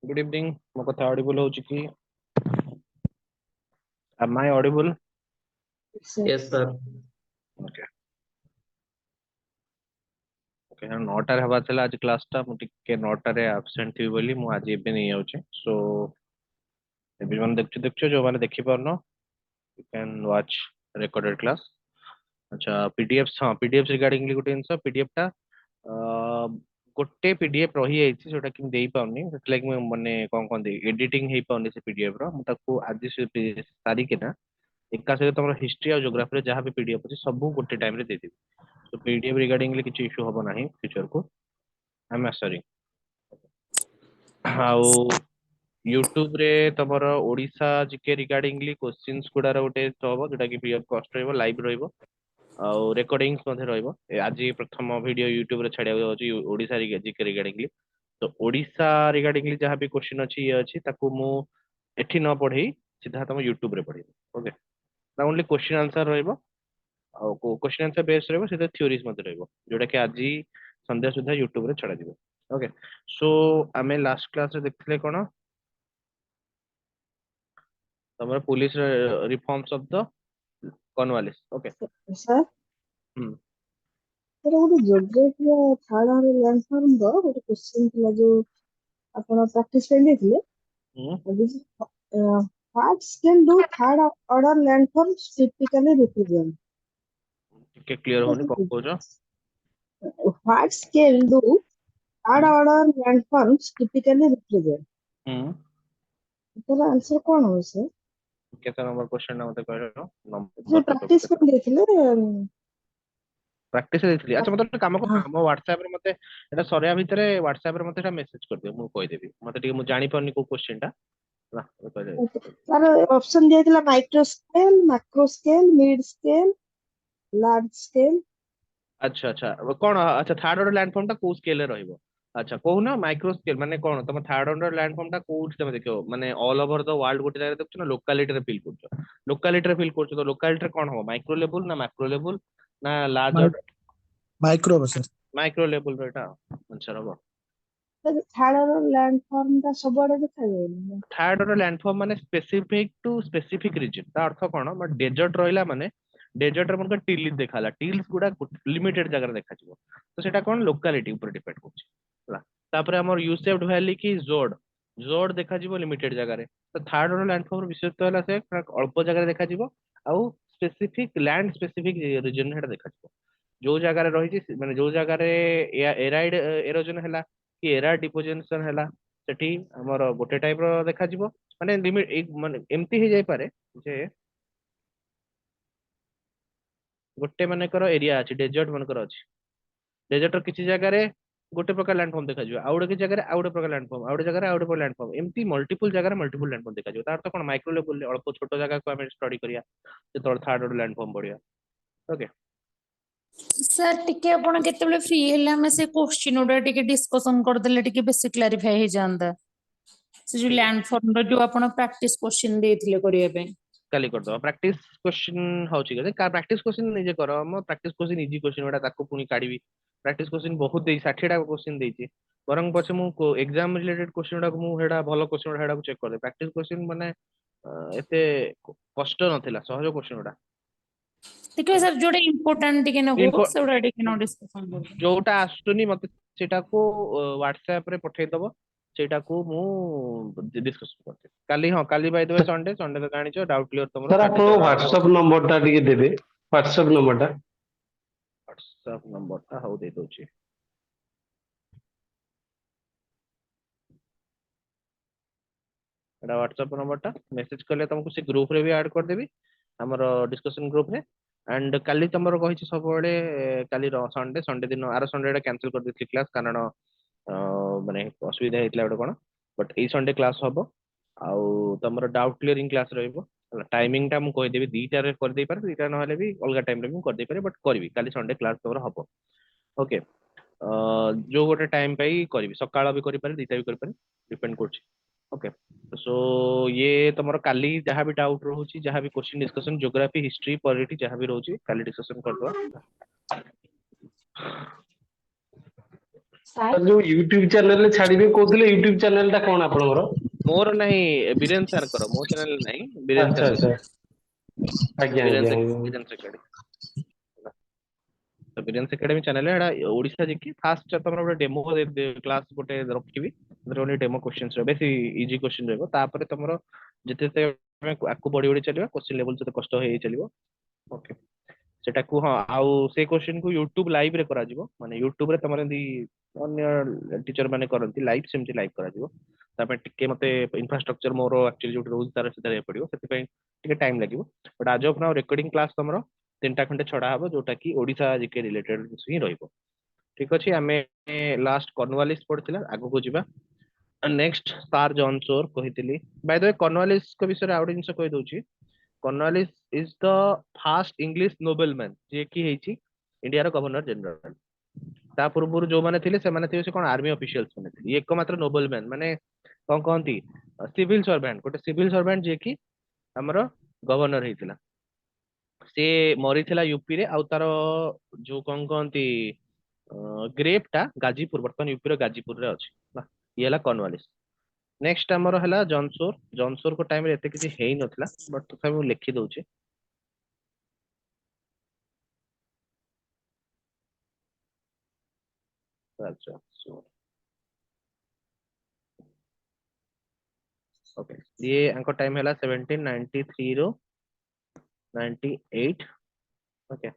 Good evening. ମୋ କଥା audible ହଉଛି କି? Am I audible? Yes, sir. Okay. Okay. 9ଟାରେ ହବା ଥିଲା ଆଜି କ୍ଲାସ ଟା ମୁଁ ଟିକେ 9ଟାରେ absent ଥିବି ବୋଲି ମୁଁ ଆଜି ଏବେ ନେଇ ଯାଉଛି। So ଏବେ ମାନେ ଦେଖୁଛ ଯୋଉମାନେ ଦେଖି ପାରୁନ you can watch recorded class। ଆଚ୍ଛା PDFs ହଁ PDFs regarding ଗୋଟେ ଜିନିଷ PDF ଟା ଗୋଟେ PDF ରହିଯାଇଛି ଯୋଉଟା କି ମୁଁ ଦେଇପାରୁନି ସେଥିଲାଗି ମୁଁ ମାନେ କଣ କହନ୍ତି ଏଡିଟିଂ ହେଇପାରୁନି ସେ PDF ର ମୁଁ ତାକୁ ଆଜି ସାରିକିନା ଏକା ସହିତ ତମର ହିଷ୍ଟ୍ରି ଆଉ ଜୋଗ୍ରାଫିରେ ଯାହା ବି PDF ଅଛି ସବୁ ଗୋଟେ ଟାଇମ ରେ ଦେଇଦେବି। So PDF ରିଗାର୍ଡିଂଲି କିଛି ଇସ୍ୟୁ ହବ ନାହିଁ ଫ୍ୟୁଚର କୁ। ଆଇ ଏମ୍ ସରି। ଆଉ ୟୁଟ୍ୟୁବ ରେ ତମର ଓଡିଶା ଜିକେ ରିଗାର୍ଡିଂଲି କ୍ୱେଶ୍ଚିନ୍ସ ଗୁଡାର ଗୋଟେ ହବ ଯୋଉଟା କି ଫ୍ରି ଅଫ କଷ୍ଟ ରହିବ ଲାଇଭ ରହିବ ଆଉ ରେକର୍ଡିଂସ ମଧ୍ୟ ରହିବ। ଆଜି ପ୍ରଥମ ଭିଡିଓ ୟୁଟ୍ୟୁବ ରେ ଛାଡିବାକୁ ଯାଉଛି ଓଡିଶା ଜିକେ ରିଗାର୍ଡିଂଲି। ତ ଓଡିଶା ରିଗାର୍ଡିଂଲି ଯାହା ବି କ୍ୱେଶ୍ଚିନ୍ ଅଛି ଇଏ ଅଛି ତାକୁ ମୁଁ ଏଠି ନ ପଢେଇ ସିଧା ତମ ୟୁଟ୍ୟୁବ ରେ ପଢେଇବି। ଓକେ ନା ଓନ୍ଲି କ୍ୱେଶ୍ଚିନ୍ ଆନ୍ସର ରହିବ ଆଉ କ୍ୱେଶ୍ଚିନ୍ ଆନ୍ସର ବେସ୍ ରହିବ ସେଥିରେ ଥିଓରିଜ ମଧ୍ୟ ରହିବ ଯୋଉଟା କି ଆଜି ସନ୍ଧ୍ୟା ସୁଦ୍ଧା ୟୁଟ୍ୟୁବ ରେ ଛଡାଯିବ। ଓକେ ସୋ ଆମେ ଲାଷ୍ଟ କ୍ଲାସରେ ଦେଖିଥିଲେ କଣ ତମର police reforms of the Cornwallis. Okay sir ହୁଁ ଗୋଟେ ଜିଓଗ୍ରାଫିର ଥାର୍ଡ ଆୱାର ଲ୍ୟାଣ୍ଡ ଫର୍ମର ଗୋଟେ କ୍ୱେଶ୍ଚିନ୍ ଥିଲା ଯୋଉ ଆପଣ ପ୍ରାକ୍ଟିସ ପାଇଁ ଦେଇଥିଲେ। ହୁଁ What scale do third order landforms typically represent? ଟିକେ କ୍ଲିୟର ହଉନି କଣ କହୁଛ? What scale do third order landforms typically represent? ହୁଁ ତାର ଆନ୍ସର କଣ ହବ ସାର୍? କେତେ ନମ୍ବର କ୍ୱେଶ୍ଚନ ଟା ମତେ କହିଲ ଯେ ନମ୍ବର ପ୍ରାକ୍ଟିସ ପାଇଁ ଦେଇଥିଲେ ପ୍ରାକ୍ଟିସ ଦେଇଥିଲି। ଆଚ୍ଛା ମତେ ଗୋଟେ କାମ କର ହଁ ମୋ ହ୍ୱାଟ୍ସଆପ ରେ ମତେ ଏଟା ସରିବା ଭିତରେ ହ୍ୱାଟ୍ସଆପ ରେ ମତେ ଏଟା ମେସେଜ କରିଦିଅ ମୁଁ କହିଦେବି। ମତେ ଟିକେ ମୁଁ ଜାଣିପାରୁନି କୋଉ କ୍ୱେଶ୍ଚନ ଟା ହେଲା ମୁଁ କହିଦେବି। ତାର ଅପସନ ଦିଆଯାଇଥିଲା micro scale, macro scale, mid scale, large scale. ଆଚ୍ଛା ଆଚ୍ଛା କଣ ଆଚ୍ଛା ଥାର୍ଡ ଅର୍ଡର ଲ୍ୟାଣ୍ଡଫର୍ମ ଟା କୋଉ ସ୍କେଲରେ ରହିବ? ଆଚ୍ଛା କହୁନ ମାଇକ୍ରୋ ସ୍କେଲ ମାନେ କଣ ତମ ଥାର୍ଡ ଅର୍ଡର ଲ୍ୟାଣ୍ଡଫର୍ମ ଟା କୋଉଠି ତମେ ଦେଖିବ ମାନେ ଅଲ ଓଭର ଦ ୱାର୍ଲଡ ଗୋଟେ ଜାଗାରେ ଦେଖୁଛ ନା ଲୋକାଲିଟିରେ ଫିଲ୍ କରୁଛ? ଲୋକାଲିଟିରେ ଫିଲ୍ କରୁଛ ତ ଲୋକାଲିଟିରେ କଣ ହବ ମାଇକ୍ରୋ ଲେବୁଲ ନା ମାକ୍ରୋ ଲେବୁଲ ନା large order? Micro sir. Micro ଲେବୁଲ ର ଏଟା ଆନ୍ସର ହବ। ଥାର୍ଡ ଅର୍ଡର ଲ୍ୟାଣ୍ଡଫର୍ମ ଟା ସବୁଆଡେ ଦେଖାଯାଏନି। ଥାର୍ଡ ଅର୍ଡର ଲ୍ୟାଣ୍ଡଫର୍ମ ମାନେ ସ୍ପେସିଫିକ ଟୁ ସ୍ପେସିଫିକ ରିଜନ ତା ଅର୍ଥ କଣ ଡେଜର୍ଟ ରହିଲା ମାନେ ଡେଜର୍ଟରେ ମନେ ଟିଲ ଦେଖାଲା ଟିଲ୍ସ ଗୁଡା ଲିମିଟେଡ ଜାଗାରେ ଦେଖାଯିବ ତ ସେଟା କଣ ଲୋକାଲିଟି ଉପରେ ଡିପେଣ୍ଡ କରୁଛି ହେଲା। ତାପରେ ଆମର ୟୁସେଫ୍ଡ ଭ୍ୟାଲି କି ଜୋଡ ଜୋଡ ଦେଖାଯିବ ଲିମିଟେଡ ଜାଗାରେ। ତ ଥାର୍ଡ ଅର୍ଡର ଲ୍ୟାଣ୍ଡଫର୍ମ ବିଶେଷତ୍ୱ ହେଲା ସେ ଅଳ୍ପ ଜାଗାରେ ଦେଖାଯିବ ଆଉ ସ୍ପେସିଫିକ ଲ୍ୟାଣ୍ଡ ସ୍ପେସିଫିକ ରିଜନ ସେଟା ଦେଖାଯିବ। ଯୋଉ ଜାଗାରେ ରହିଛି ମାନେ ଯୋଉ ଜାଗାରେ ଏରାଇଡ ଏରୋଜନ ହେଲା କି ଏରାର ଡିପୋଜିସନ ହେଲା ସେଠି ଆମର ଗୋଟେ ଟାଇପ ର ଦେଖାଯିବ ମାନେ ଲିମିଟ ମାନେ ଏମିତି ହେଇଯାଇପାରେ ଯେ ଗୋଟେ ମନେକର ଏରିଆ ଅଛି ଡେଜର୍ଟ ମନେକର ଅଛି ଡେଜର୍ଟର କିଛି ଜାଗାରେ ଗୋଟେ ପ୍ରକାର ଲ୍ୟାଣ୍ଡଫର୍ମ ଦେଖାଯିବ ଆଉ ଗୋଟେ କିଛି ଜାଗାରେ ଆଉ ଗୋଟେ ପ୍ରକାର ଲ୍ୟାଣ୍ଡଫର୍ମ ଆଉ ଗୋଟେ ଜାଗାରେ ଆଉ ଗୋଟେ ଲ୍ୟାଣ୍ଡଫର୍ମ ଏମିତି ମଲ୍ଟିପୁଲ ଜାଗାରେ ମଲ୍ଟିପୁଲ ଲ୍ୟାଣ୍ଡଫର୍ମ ଦେଖାଯିବ। ତାର ତ କଣ ମାଇକ୍ରୋ ଲେବୁଲରେ ଅଳ୍ପ ଛୋଟ ଜାଗାକୁ ଆମେ ଷ୍ଟଡି କରିବା ଯେତେବେଳେ ଥାର୍ଡ ଅର୍ଡର ଲ୍ୟାଣ୍ଡଫର୍ମ ପଢିବା। ଓକେ ସାର୍ ଟିକେ ଆପଣ କେତେବେଳେ ଫ୍ରି ହେଲେ ଆମେ ସେ କ୍ୱେଶ୍ଚିନ୍ ଗୁଡା ଟିକେ ଡିସ୍କସନ କରିଦେଲେ ଟିକେ ବେଶୀ କ୍ଲାରିଫାଇ ହେଇଯାଆନ୍ତା। ସେ ଯୋଉ ଠିକ ଅଛି ଲ୍ୟାଣ୍ଡ ଫର୍ମ ର ଯୋଉ ଆପଣ ପ୍ରାକ୍ଟିସ କ୍ୱେଶ୍ଚିନ୍ ଦେଇଥିଲେ କରିବା ପାଇଁ। କାଲି କରିଦବା ପ୍ରାକ୍ଟିସ କ୍ୱେଶ୍ଚିନ୍ ହଉଛି କେତେ ପ୍ରାକ୍ଟିସ କ୍ୱେଶ୍ଚିନ୍ ନିଜେ କର ମୋ ପ୍ରାକ୍ଟିସ କ୍ୱେଶ୍ଚିନ୍ ଇଜି କ୍ୱେଶ୍ଚିନ୍ ଗୁଡା ତାକୁ ପୁଣି କାଢିବି। ପ୍ରାକ୍ଟିସ କ୍ୱେଶ୍ଚିନ୍ ବହୁତ ଦେଇଛି 60ଟା କ୍ୱେଶ୍ଚିନ୍ ଦେଇଛି ବରଂ ପଛେ ମୁଁ ଏକ୍ସାମ ରିଲେଟେଡ କ୍ୱେଶ୍ଚିନ୍ ଗୁଡାକୁ ମୁଁ ସେଟା ଭଲ କ୍ୱେଶ୍ଚିନ୍ ଗୁଡା ସେଟାକୁ ଚେକ୍ କରିଦେବି। ପ୍ରାକ୍ଟିସ କ୍ୱେଶ୍ଚିନ୍ ମାନେ ଏତେ କଷ୍ଟ ନଥିଲା ସହଜ କ୍ୱେଶ୍ଚିନ୍ ଗୁଡା। ଦେଖିବେ ସାର୍ ଯୋଉଟା ଇମ୍ପୋର୍ଟାଣ୍ଟ ଟିକେ ନବ ସେଗୁଡା ଟିକେ ନ ଡିସ୍କସନ କରିବ। ଯୋଉଟା ଆସୁନି ମତେ ସେଟାକୁ ହ୍ୱାଟ୍ସଆପ ରେ ପଠେଇଦବ ସେଇଟାକୁ ମୁଁ ଡିସ୍କସନ କରିଦେବି କାଲି। ହଁ କାଲି Bai the we Sunday Sunday ତ ଜାଣିଛ ଡାଉଟ କ୍ଲିୟର ତମର ସାର୍ କାଲି ଆପଣ ତ ହ୍ୱାଟ୍ସଆପ ନମ୍ବର ଟା ଟିକେ ଦେବେ ହ୍ୱାଟ୍ସଆପ ନମ୍ବର ଟା। ହ୍ୱାଟ୍ସଆପ ନମ୍ବର ଟା ହଉ ଦେଇ ଦଉଛି। ଏଟା ହ୍ୱାଟ୍ସଆପ ନମ୍ବର ଟା ମେସେଜ କଲେ ତମକୁ ସେ ଗ୍ରୁପ ରେ ବି ଆଡ କରିଦେବି ଆମର ଡିସ୍କସନ ଗ୍ରୁପ ରେ। ଆଣ୍ଡ କାଲି ତମର କହିଛି ସବୁବେଳେ କାଲି ସଣ୍ଡେ ସଣ୍ଡେ ଦିନ ଆର ସଣ୍ଡେ ଟା କ୍ୟାନସଲ କରିଦେଇଥିଲି କ୍ଲାସ କାରଣ ମାନେ ଅସୁବିଧା ହେଇଥିଲା ଗୋଟେ କଣ ବଟ୍ ଏଇ ସଣ୍ଡେ କ୍ଲାସ ହବ। ଆଉ ତମର ଡାଉଟ କ୍ଲିୟରିଂ କ୍ଲାସ ରହିବ ହେଲା। ଟାଇମିଂ ଟା ମୁଁ କହିଦେବି 2ଟାରେ କରିଦେଇପାରେ 2ଟା ନହେଲେ ବି ଅଲଗା ଟାଇମରେ ମୁଁ କରିଦେଇପାରେ ବଟ୍ କରିବି କାଲି ସଣ୍ଡେ କ୍ଲାସ ତମର ହବ। ଓକେ ଯୋଉ ଗୋଟେ ଟାଇମ ପାଇ କରିବି ସକାଳ ବି କରିପାରେ 2ଟା ବି କରିପାରେ ଡିପେଣ୍ଡ କରୁଛି। ଓକେ ସୋ ଇଏ ତମର କାଲି ଯାହା ବି ଡାଉଟ ରହୁଛି ଯାହା ବି question discussion geography history polity ଯାହା ବି ରହୁଛି କାଲି ଡିସ୍କସନ କରିଦବା। सर जो यूट्यूब चैनल रे छाड़िबे कहउतले यूट्यूब चैनल टा कोन आपनकर? मोर नहीं बीरेन सर करो मो चैनल नहीं बीरेन अच्छा सर अच्छा आज्ञा बीरेन आज्ञा बीरेन एकेडमी तो बीरेन एकेडमी चैनल है एडा ओडिसा जिकी फास्ट तमरा गोटे डेमो क्लास गोटे रखिबी ओनली डेमो क्वेश्चंस रे बेसी इजी क्वेश्चन रहबो तापर तमरो जते ते आकु बड़ी बड़ी चलिबा क्वेश्चन लेवल जते कष्ट होई चलिबो ओके सेटा को हाँ आउ से क्वेश्चन को यूट्यूब लाइव रे करा जिवो माने यूट्यूब रे तमरे दी अन्य टीचर माने करंती लाइव सेमती लाइव करा जिवो तापर टिके मते इंफ्रास्ट्रक्चर मोर एक्चुअली जो रोज तार से पड़ियो सेति पई टिके टाइम लागिवो but as of now recording class तमरो तीनटा खंडे छडा हबो जोटा की ओडिसा जीके रिलेटेड ही रहइबो ठीक अछि हमें लास्ट कॉर्नवालिस पढ़थिला आगु को जिबा नेक्स्ट स्टार जॉनसोर कहितली बाय द वे कॉर्नवालिस को विषय आउट जिंस कहि दउची Cornwallis is the first English nobleman जे की हेची इंडिया रो गवर्नर जनरल ता पूर्व जो माने थिले से माने थिले से कोन आर्मी ऑफिशियल्स माने थिले ये एकमात्र नोबेलमैन माने कोन कहंती सिविल सर्वेंट गोटे सिविल सर्वेंट जे की हमरो गवर्नर हेतिला से मरिथिला यूपी रे आउ तार जो कोन कहंती ग्रेप टा गाजीपुर बर्तमान यूपी रो गाजीपुर रे अछि बा ये हला कॉर्नवालिस नेक्स्ट हमरो हला जॉनसोर जॉनसोर को टाइम रे एते किछि हेई नथला बट तथा मैं लिखि दउची अच्छा ओके ये अंको टाइम हला 1793 रो 98 ओके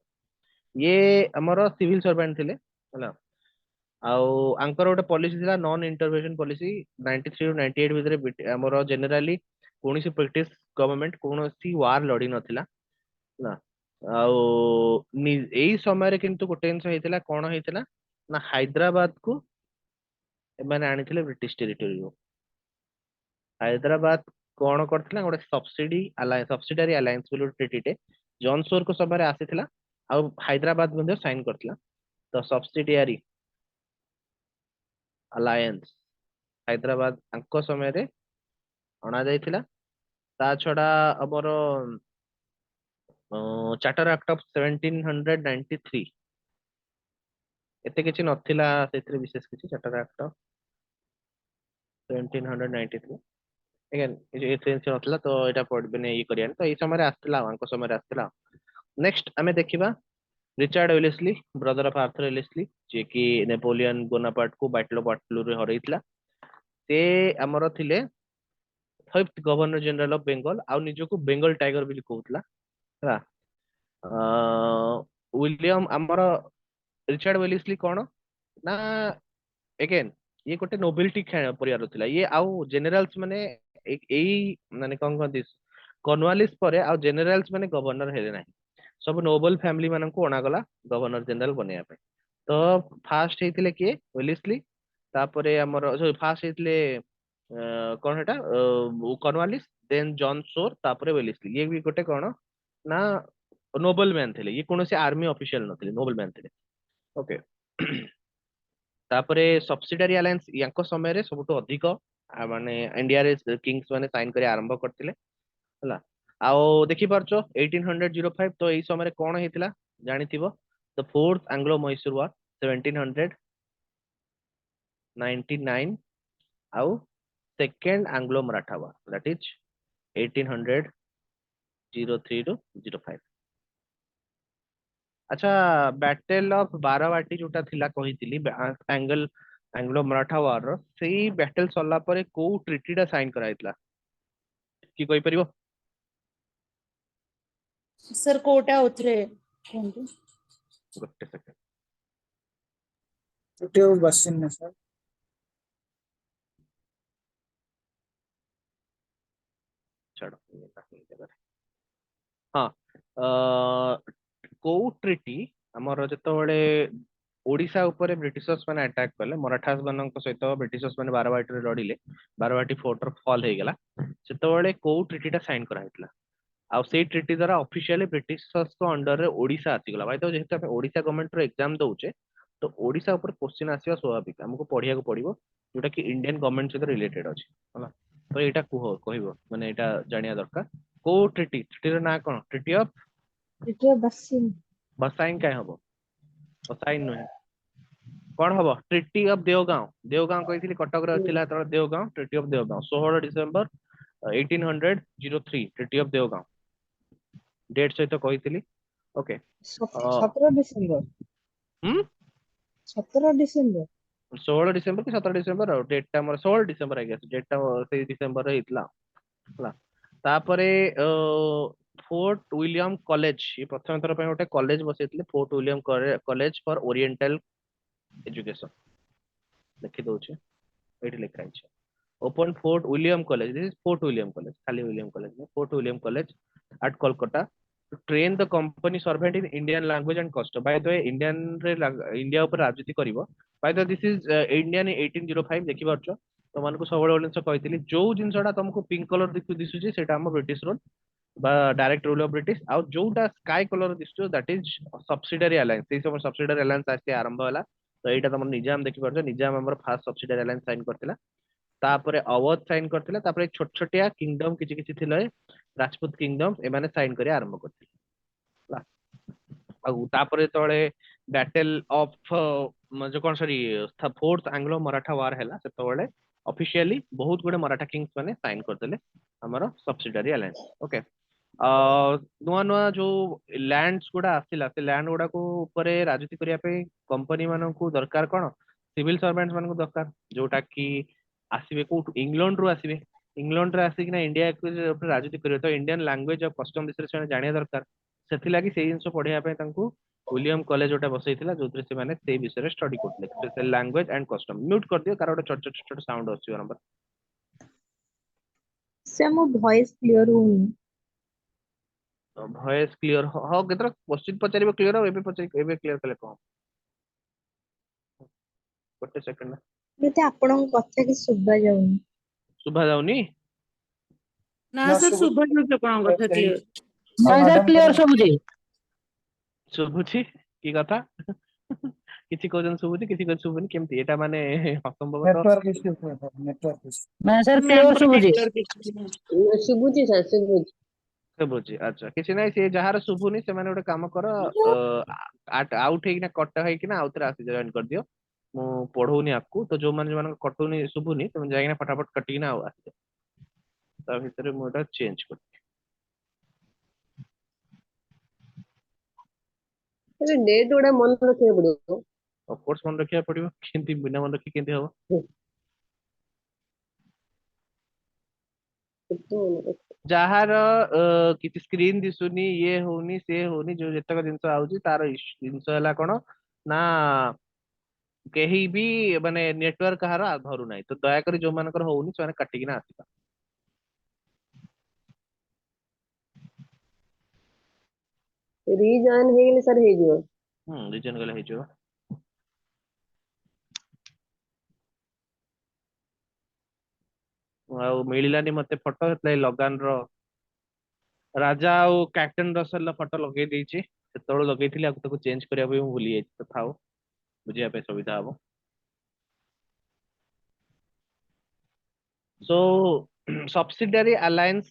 ये हमरो सिविल सर्वेंट थिले हला आउ आंकर गोटे पॉलिसी थिला नॉन इंटरवेंशन पॉलिसी 93 ରୁ 98 भितरे हमरो जनरली कोनोसी ब्रिटिश गवर्नमेंट कोनोसी वार लड़ी नथिला ना आउ एई समय रे किंतु गोटे जिंस हेतिला कोन हेतिला ना हैदराबाद को एमाने आनिथिले ब्रिटिश टेरिटरी को हैदराबाद कोन करथिला गोटे सब्सिडारी अलायंस बोलो ट्रिटीटे जॉनसोर को समय रे आसीथिला आउ हैदराबाद मध्ये साइन करथिला तो सब्सिडियरी अलायंस हैदराबाद अंको समय रे अणा जाइथिला ता छडा हमर चार्टर एक्ट ऑफ 1793 एते किछि नथिला सेतिर विशेष किछि चार्टर एक्ट ऑफ 1793 अगेन ये सेंस नथिला तो एटा पढबे नै करिया तो ए समय रे आस्थिला अंको समय रे आस्थिला नेक्स्ट हमें देखिबा Richard Wellesley brother of Arthur Wellesley जे कि नेपोलियन बोनापार्ट को बैटल ऑफ वाटरलू रे हरैतला से हमर थिले 5th governor general of Bengal आ निजो को बंगाल टाइगर भी कहउतला हला विलियम हमर रिचर्ड वेलेस्ली कोन ना अगेन ये गोटे नोबिलिटी परिवार थिला ये आउ जनरल्स माने एई माने कोन कहंती कॉर्नवालिस परे आउ जनरल्स माने गवर्नर हेले नाही सब नोबल फैमिली मानन को अणा गला गवर्नर जनरल बनिया पे तो फास्ट हेतिले के वेलेस्ली तापरे हमर फास्ट हेतिले कोन हेटा कॉर्नवालिस देन जॉनसोर तापरे वेलेस्ली ये भी गोटे कोन ना नोबल मैन थे ये कौन से आर्मी ऑफिशियल नथिले नोबल मैन थे ओके तापरे सब्सिडारी अलायंस याको समय रे सबटो अधिक माने इंडिया रे किंग्स माने साइन करे आरंभ करथिले हला आओ देखि पारछो 1805 तो एई समय रे कोन हेतिला जानिथिबो the fourth Anglo Mysore war 1799 आओ second Anglo Maratha war that is 1803 two 05 अच्छा बैटल ऑफ बारावाटी जोटा थिला कहितली एंग्लो मराठा वार रो सेही बैटल सरला परे को ट्रिटी दा साइन कराइतला की कहि परिबो सर कोटा उतरे कुहंतु गोटे सेकंड ट्रिटी ऑफ वर्सिन सर छाड़ो ये काफी जगह हाँ को ट्रिटी हमर जतबेले ओडिशा ऊपर ब्रिटिशर्स माने अटैक कले मराठास मानक सहित ब्रिटिशर्स माने बारवाटी रे लड़िले बारवाटी फोर्ट रो फॉल हे गेला सेतबेले को ट्रिटी टा साइन करा हितला आ से ट्रिटी द्वारा ऑफिशियली ब्रिटिशर्स को अंडर रे ओडिशा आसी गेला भाई तो जेहेतु हम ओडिशा गवर्नमेंट रो एग्जाम दउचे तो ओडिशा ऊपर क्वेश्चन आसीबा स्वाभाविक हमको पढिया को पड़िबो जोटा कि इंडियन गवर्नमेंट से रिलेटेड अछि होला तो एटा कहइबो माने एटा जानिया दरकार को ट्रिटी ट्रिटी रो ना कोन ट्रिटी ऑफ ट्रिटी ऑफ वर्सिन बसाइन काय हबो बसाइन नुहे कौन हम ट्रिटी ऑफ देवगांव देवगांव कही कटक रे थिला तो Devgaon treaty of Devgaon 16 December 1803 treaty of Devgaon date सहित कही ओके 17 डिसेम्बर हम 17 डिसेम्बर 16 डिसेंबर कि 17 डिसेंबर डेट टा मोर 16 डिसेंबर आई गेस डेट टा से डिसेंबर रे हितला हला तापरे फोर्ट विलियम कॉलेज ये प्रथम थर पे गोटे कॉलेज बसैतिले Fort William College for oriental education लिखि दउछे एठी लिखा है open Fort William College this is Fort William College खाली विलियम कॉलेज नहीं Fort William College at Kolkata to train the company servant in Indian language and custom by the way Indian रे India ऊपर राजनीति करिवो by the this is Indian 1805 देखि परछो तो मानको सबळे ओलिंस कहितली जो जिंसडा तुमको पिंक कलर दिसुची सेटा हम ब्रिटिश रूल बा डायरेक्ट रूल ऑफ ब्रिटिश आउ जोटा स्काई कलर दिसुचो दैट इज सब्सिडियरी अलायंस से सब सब्सिडियरी अलायंस आसे आरंभ होला तो एटा तुम निजाम देखि परछो निजाम हमर फास्ट सब्सिडियरी अलायंस साइन करथिला तापरे अवध साइन करथिला तापरे छोट छोटिया किंगडम किछि किछि थिले राजपूत किंगडम ए माने साइन करी आरंभ करथिला तापरे तळे बैटल ऑफ जो कौन सॉरी फोर्थ एंग्लो मराठा वार हैला से तळे ऑफिशियली बहुत गुडे मराठा किंग्स माने साइन करदेले हमर सब्सिडियरी अलायंस ओके नुआ नुआ जो लैंड्स गुडा आसिला से लैंड गुडा को ऊपर राजनीति करिया पे कंपनी मानन को दरकार कोन सिविल सर्वेंट्स मान को दरकार जोटा कि आसीबे को इंग्लैंड रु आसीबे इंग्लैंड रे आसी कि इंडिया को राजनीति करियो तो इंडियन लैंग्वेज और कस्टम विषय से जानिया दरकार सेथि लागि से जिंस पढिया पे तांको विलियम कॉलेज ओटा बसैतिला जोतरे से माने से विषय स्टडी करले special language and custom mute कर दियो कार ओटा छोट छोट साउंड आसी नंबर से मो वॉइस क्लियर होनी वॉइस क्लियर हो केतर क्वेश्चन पचारिबो क्लियर हो एबे पचारि एबे क्लियर कले को गोटे सेकंड मते आपन कथा कि सुबा जाउनी सुभा जाउनी ନା ସାର୍ ଶୁଭା ଯାଉଛି ଆପଣଙ୍କ କଥା କ୍ଲିୟର। ନାଇଁ ସାର୍ କ୍ଲିୟର ଶୁଭୁଛି। ଶୁଭୁଛି କି କଥା କିଛି କହୁଛନ୍ତି ଶୁଭୁଛି କିଛି କହୁଛନ୍ତି ଶୁଭୁନି କେମିତି ଏଟା ମାନେ ଅସମ୍ଭବ ତ ନେଟୱାର୍କ ଇସ୍ୟୁ ନେଟୱାର୍କ ଇସ୍ୟୁ ନାଇଁ ସାର୍ କ୍ଲିୟର ଶୁଭୁଛି। ଶୁଭୁଛି ସାର୍ ଶୁଭୁଛି। ଶୁଭୁଛି ଆଚ୍ଛା କିଛି ନାହିଁ ସେ ଯାହାର ଶୁଭୁନି ସେମାନେ ଗୋଟେ କାମ କର ଆଉଟ୍ ହେଇକିନା କଟା ହେଇକିନା ଆଉଥରେ ଆସି ଜଏନ୍ କରିଦିଅ ମୁଁ ପଢଉନି ଆକୁ ତ ଯୋଉମାନଙ୍କ କଟୁନି ଶୁଭୁନି ତମେ ଯାଇକିନା ଫଟାଫଟ କଟିକିନା ଆଉ ଆସିଯାଅ ତା ଭିତରେ ମୁଁ ଏଟା ଚେଞ୍ଜ କରିବି ଡେଟ୍ ଗୁଡା ମନେ ରଖିବାକୁ ପଡିବ। ଅଫକୋର୍ସ ମନେ ରଖିବାକୁ ପଡିବ କେମିତି ବିନା ମନେ ରଖି କେମିତି ହବ ଯାହାର କିଛି ସ୍କ୍ରିନ୍ ଦିଶୁନି ଇଏ ହଉନି ସେ ହଉନି ଯୋଉ ଯେତେକ ଜିନିଷ ଆଉଛି ତାର ଜିନିଷ ହେଲା କଣ ନା କେହି ବି ମାନେ ନେଟୱାର୍କ କାହାର ଧରୁନାହିଁ ତ ଦୟାକରି ଯୋଉମାନଙ୍କର ହଉନି ସେମାନେ କାଟିକିନା ଆସିବା ରିଜଏନ୍ ହେଇଗଲେ ସାର୍ ହେଇଯିବ। ରିଜନ ଗଲେ ହେଇଯିବ ଆଉ ମିଳିଲାନି ମତେ ଫଟୋ ସେଥିଲାଗି ଲଗାନ ର ରାଜା ଆଉ କ୍ୟାପ୍ଟେନ ରସେଲ ର ଫଟୋ ଲଗେଇ ଦେଇଛି ସେତେବେଳେ ଲଗେଇଥିଲି ଆଉ ତାକୁ ଚେଞ୍ଜ କରିବା ପାଇଁ ମୁଁ ଭୁଲି ଯାଇଛି ତ ଥାଉ ବୁଝିବା ପାଇଁ ସୁବିଧା ହବ ସୋ ସବସିଡିଆରୀ ଆଲାଏନ୍ସ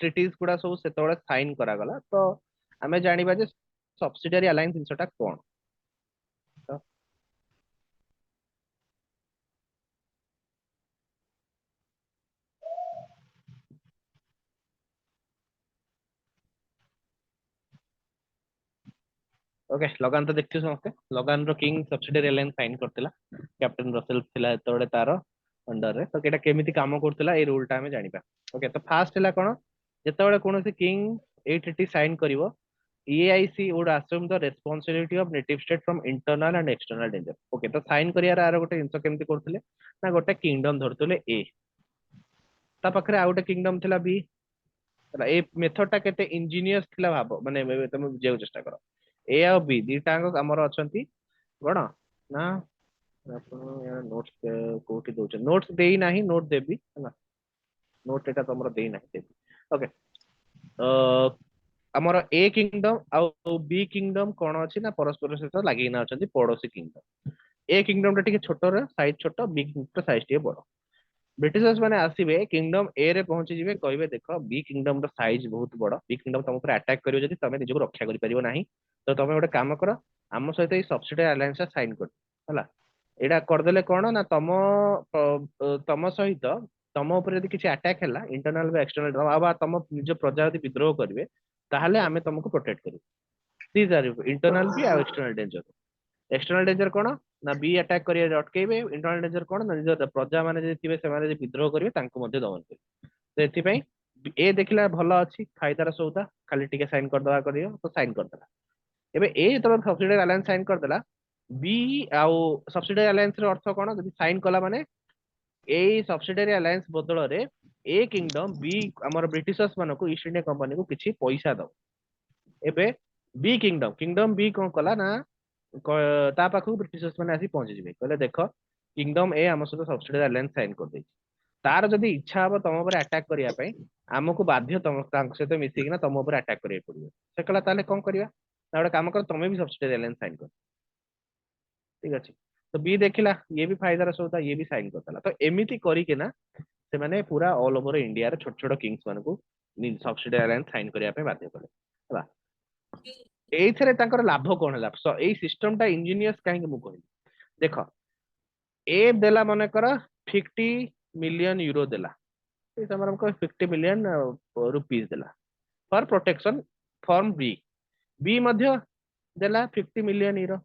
ଟ୍ରିଟିଜ ଗୁଡା ସବୁ ସେତେବେଳେ ସାଇନ୍ କରାଗଲା ତ ଆମେ ଜାଣିବା ଯେ ସବସିଡିଆରୀ ଆଲାଏନ୍ସ ଜିନିଷଟା କଣ ତ ओके लगान तो देखियो समस्ते लगान रो किंग सब्सिडियरी अलायंस साइन करथिला कैप्टन रसेल थिला एतोडे तारो अंडर रे तो केटा केमिति काम करथिला ए रूल टा हमें जानिबा ओके तो फास्ट हैला कोन जेतेबेले कोनोसी किंग ए ट्रिटी साइन करिवो EIC would assume the responsibility of native state from internal and external danger okay तो साइन करियार आरो गोटे इनसो केमिति करथिले ना गोटे किंगडम धरथिले ए ता पखरे आ गोटे किंगडम थिला बी ए मेथड टा केते इंजीनियस थिला भाबो माने तुम बुझिया चेष्टा करो ए और बी दीटांग हमर अछंती कोन ना आपण नोट्स कोठी दोछ नोट्स देई नाही नोट देबी हैना नोट एटा तमरो देई नाही देबी ओके हमर ए किंगडम आ बी किंगडम कोन अछि ना परस्पर सहित लागि ना अछंती पड़ोसी किंगडम ए किंगडम टा टिके छोटो रे साइज छोटो बी किंगडम साइज टिके बड़ ब्रिटिशर्स माने आसीबे किंगडम ए रे पहुंची जिवे कहबे देखो बी किंगडम रो साइज बहुत बड़ बी किंगडम तुम ऊपर अटैक करियो जदी तमे निजको रक्षा करि परिबो नाही तो तमे गोटे काम करो आम सहित सब्सिडी अलायंस साइन कर ହେଲା ଏଇଟା କରିଦେଲେ କଣ ନା ତମ ସହିତ ତମ ଉପରେ ଯଦି କିଛି ଆଟାକ୍ ହେଲା ଇଣ୍ଟରନାଲ ବା ଏକ୍ସଟର୍ନାଲ ବା ତମ ନିଜ ପ୍ରଜା ଯଦି ବିଦ୍ରୋହ କରିବେ ତାହେଲେ ଆମେ ତମକୁ ପ୍ରୋଟେକ୍ଟ କରିବୁ ଦିସ୍ ଆର୍ ଇଣ୍ଟରନାଲ ବି ଆଉ ଏକ୍ସଟର୍ନାଲ ଡେଞ୍ଜର ଏକ୍ସଟର୍ନାଲ ଡେଞ୍ଜର କଣ ନା ବି ଆଟାକ୍ କରିବାରେ ଅଟକେଇବେ ଇଣ୍ଟରନାଲ ଡେଞ୍ଜର କଣ ନା ନିଜ ପ୍ରଜା ମାନେ ଯଦି ଥିବେ ସେମାନେ ଯଦି ବିଦ୍ରୋହ କରିବେ ତାଙ୍କୁ ମଧ୍ୟ ଦମନ କରିବେ ତ ଏଥିପାଇଁ ଏ ଦେଖିଲା ଭଲ ଅଛି ଫାଇଦାର ସଉଦା ଖାଲି ଟିକେ ସାଇନ କରିଦବା କରିବ ତ ସାଇନ କରିଦେଲା ଏବେ ଏ ଯେତେବେଳେ ସବସିଡିଆରୀ ଆଲାଏନ୍ସ ସାଇନ କରିଦେଲା ବି ଆଉ ସବସିଡିଆରୀ ଆଲାଏନ୍ସ ର ଅର୍ଥ କଣ ଯଦି ସାଇନ କଲା ମାନେ ଏଇ ସବସିଡିଆରୀ ଆଲାଏନ୍ସ ବଦଳରେ ଏ କିଙ୍ଗଡମ ବି ଆମର ବ୍ରିଟିଶର୍ସ ମାନଙ୍କୁ ଇଷ୍ଟ ଇଣ୍ଡିଆ କମ୍ପାନୀକୁ କିଛି ପଇସା ଦବ ଏବେ ବି କିଙ୍ଗଡମ ବି କଣ କଲା ନା ତା ପାଖକୁ ବ୍ରିଟିଶର୍ସ ମାନେ ଆସି ପହଞ୍ଚିଯିବେ କହିଲେ ଦେଖ କିଙ୍ଗଡମ ଏ ଆମ ସହିତ ସବସିଡିଆରୀ ଆଲାଏନ୍ସ ସାଇନ କରିଦେଇଛି ତାର ଯଦି ଇଚ୍ଛା ହବ ତମ ଉପରେ ଆଟାକ୍ କରିବା ପାଇଁ ଆମକୁ ବାଧ୍ୟ ତାଙ୍କ ସହିତ ମିଶିକିନା ତମ ଉପରେ ଆଟାକ୍ କରିବାକୁ ପଡିବ ସେ କହିଲା ତାହେଲେ କଣ କରିବା ନା ଗୋଟେ କାମ କର ତମେ ବି ସବସିଡିଆରୀ ଆଲାଏନ୍ସ ସାଇନ କର ଠିକ ଅଛି ତ ବି ଦେଖିଲା ଇଏ ବି ଫାଇଦାର ସଉଦା ଇଏ ବି ସାଇନ କରିଦେଲା ତ ଏମିତି କରିକିନା ସେମାନେ ପୁରା ଅଲ ଓଭର ଇଣ୍ଡିଆର ଛୋଟ ଛୋଟ କିଙ୍ଗସ ମାନଙ୍କୁ ସବସିଡିଆରୀ ଆଲାଏନ୍ସ ସାଇନ କରିବା ପାଇଁ ବାଧ୍ୟ କଲେ ହେଲା ଏଇଥିରେ ତାଙ୍କର ଲାଭ କଣ ହେଲା ଏଇ ସିଷ୍ଟମଟା ଇଞ୍ଜିନିୟର୍ସ କାହିଁକି ମୁଁ କହିଲି ଦେଖ ଏ ଦେଲା ମନେକର 50 ମିଲିୟନ ୟୁରୋ ଦେଲା ଆମର 50 ମିଲିୟନ ରୁପିଜ ଦେଲା ଫର ପ୍ରୋଟେକ୍ସନ ଫର୍ମ ବି ମଧ୍ୟ ଦେଲା 50 million euro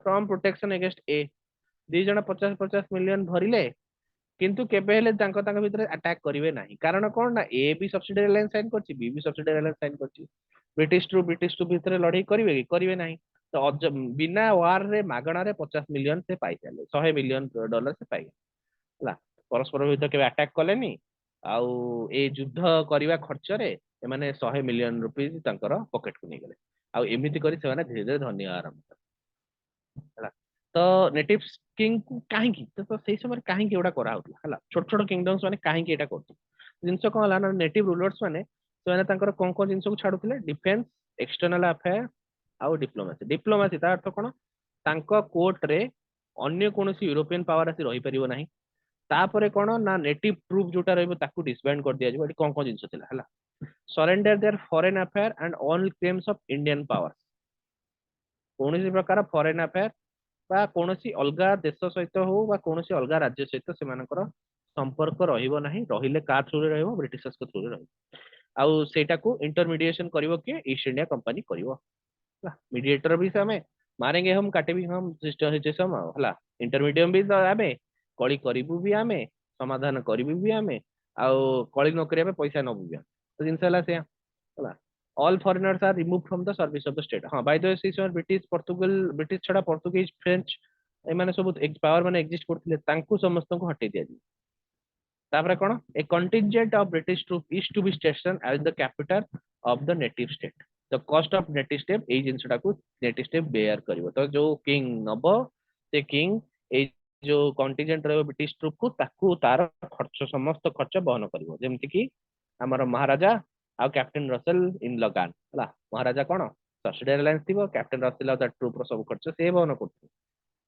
from protection against ଏ ଦି ଜଣ 50 ମିଲିୟନ ଭରିଲେ କିନ୍ତୁ କେବେ ହେଲେ ତାଙ୍କ ଭିତରେ ଆଟାକ୍ କରିବେ ନାହିଁ କାରଣ କଣ ନା ଏ ବି ସବସିଡିଆରୀ ଆଲାଏନ୍ସ ସାଇନ କରିଛି ବି ସବସିଡିଆରୀ ଆଲାଏନ୍ସ ସାଇନ କରିଛି ବ୍ରିଟିଶ ଟୁ ଭିତରେ ଲଢେଇ କରିବେ କି କରିବେ ନାହିଁ ତ ବିନା ୱାର ରେ ମାଗଣାରେ 50 ମିଲିୟନ ସେ ପାଇପାରିଲେ 100 ମିଲିୟନ ଡଲାର ସେ ପାଇଲେ ହେଲା ପରସ୍ପର ଭିତରେ କେବେ ଆଟାକ୍ କଲେନି ଆଉ ଏଇ ଯୁଦ୍ଧ କରିବା ଖର୍ଚ୍ଚରେ ଏମାନେ 100 ମିଲିୟନ ରୁପିଜ ତାଙ୍କର ପକେଟକୁ ନେଇଗଲେ ଆଉ ଏମିତି କରି ସେମାନେ ଧୀରେ ଧୀରେ ଧନୀ ଆରମ୍ଭ କଲେ ହେଲା ତ ନେଟିଭ କିଙ୍ଗ କାହିଁକି ତ ସେଇ ସମୟରେ କାହିଁକି ଏଗୁଡା କରାହଉଥିଲା ହେଲା ଛୋଟ ଛୋଟ କିଙ୍ଗଡମ୍ସ ମାନେ କାହିଁକି ଏଇଟା କରୁଥିଲେ ଜିନିଷ କଣ ହେଲା ନା ନେଟିଭ ରୁଲର୍ସ ମାନେ ସେମାନେ ତାଙ୍କର କଣ କଣ ଜିନିଷକୁ ଛାଡୁଥିଲେ ଡିଫେନ୍ସ ଏକ୍ସଟର୍ନାଲ ଆଫେୟାର ଆଉ ଡିପ୍ଲୋମାସି ତା ଅର୍ଥ କଣ ତାଙ୍କ କୋର୍ଟରେ ଅନ୍ୟ କୌଣସି ୟୁରୋପିଆନ ପାୱାର ଆସି ରହିପାରିବ ନାହିଁ ତାପରେ କଣ ନା ନେଟିଭ ଟ୍ରୁପ ଯୋଉଟା ରହିବ ତାକୁ ଡିସବ୍ୟାଣ୍ଡ କରିଦିଆଯିବ ଏଠି କଣ କଣ ଜିନିଷ ଥିଲା ହେଲା surrender their foreign affair and all claims of Indian power କୌଣସି ପ୍ରକାର ଫରେନ୍ ଆଫେୟାର ବା କୌଣସି ଅଲଗା ଦେଶ ସହିତ ହଉ ବା କୌଣସି ଅଲଗା ରାଜ୍ୟ ସହିତ ସେମାନଙ୍କର ସମ୍ପର୍କ ରହିବ ନାହିଁ ରହିଲେ କାହା ଥ୍ରୁରେ ରହିବ ବ୍ରିଟିଶର୍ସଙ୍କ ଥ୍ରୁରେ ରହିବ ଆଉ ସେଇଟାକୁ ଇଣ୍ଟରମିଡିଏସନ କରିବ କିଏ ଇଷ୍ଟ ଇଣ୍ଡିଆ କମ୍ପାନୀ କରିବ ମିଡିଏଟର ବି ସେ ଆମେ ମାରେंगे हम काटे भी हम सिस्टम ହେଲା ଇଣ୍ଟରମିଡିଏଟ ବି ଆମେ କଳି କରିବୁ ବି ଆମେ ସମାଧାନ କରିବୁ ବି ଆମେ ଆଉ କଳି ନ କରିବା ପାଇଁ ପଇସା ନବୁ ବି ଆମେ ତ ଜିନିଷ ହେଲା ସେଇଆ ହେଲା all foreigners are removed from the service of the state ହଁ by the way ସେଇ ସମୟରେ ବ୍ରିଟିଶ ଛଡା ପର୍ତ୍ତୁଗିଜ ଫ୍ରେଞ୍ଚ ଏମାନେ ସବୁ ପାୱାର ମାନେ ଏକ୍ଜିଷ୍ଟ କରୁଥିଲେ ତାଙ୍କୁ ସମସ୍ତଙ୍କୁ ହଟେଇ ଦିଆଯିବ ତାପରେ କଣ ଏ contingent of British troops is to be stationed as the capital of the native state the cost of native state ଏଇ ଜିନିଷଟାକୁ native state bear କରିବ ତ ଯୋଉ କିଙ୍ଗ ନବ ସେ କିଙ୍ଗ ଏଇ ଯୋଉ କଣ୍ଟିଜେଣ୍ଟ ରହିବ ବ୍ରିଟିଶ ଟ୍ରୁପ କୁ ତାକୁ ତାର ଖର୍ଚ୍ଚ ସମସ୍ତ ଖର୍ଚ୍ଚ ବହନ କରିବ ଯେମିତି କି ଆମର ମହାରାଜା ଆଉ କ୍ୟାପ୍ଟେନ ରସେଲ ଇନ୍ ଲଗାନ ହେଲା ମହାରାଜା କଣ ସବସିଡିଆରୀ ଆଲାଏନ୍ସ ଥିବ କ୍ୟାପ୍ଟେନ ରସେଲ ଆଉ ତା ଟ୍ରୁପ ର ସବୁ ଖର୍ଚ୍ଚ ସେ ବହନ କରୁଥିବ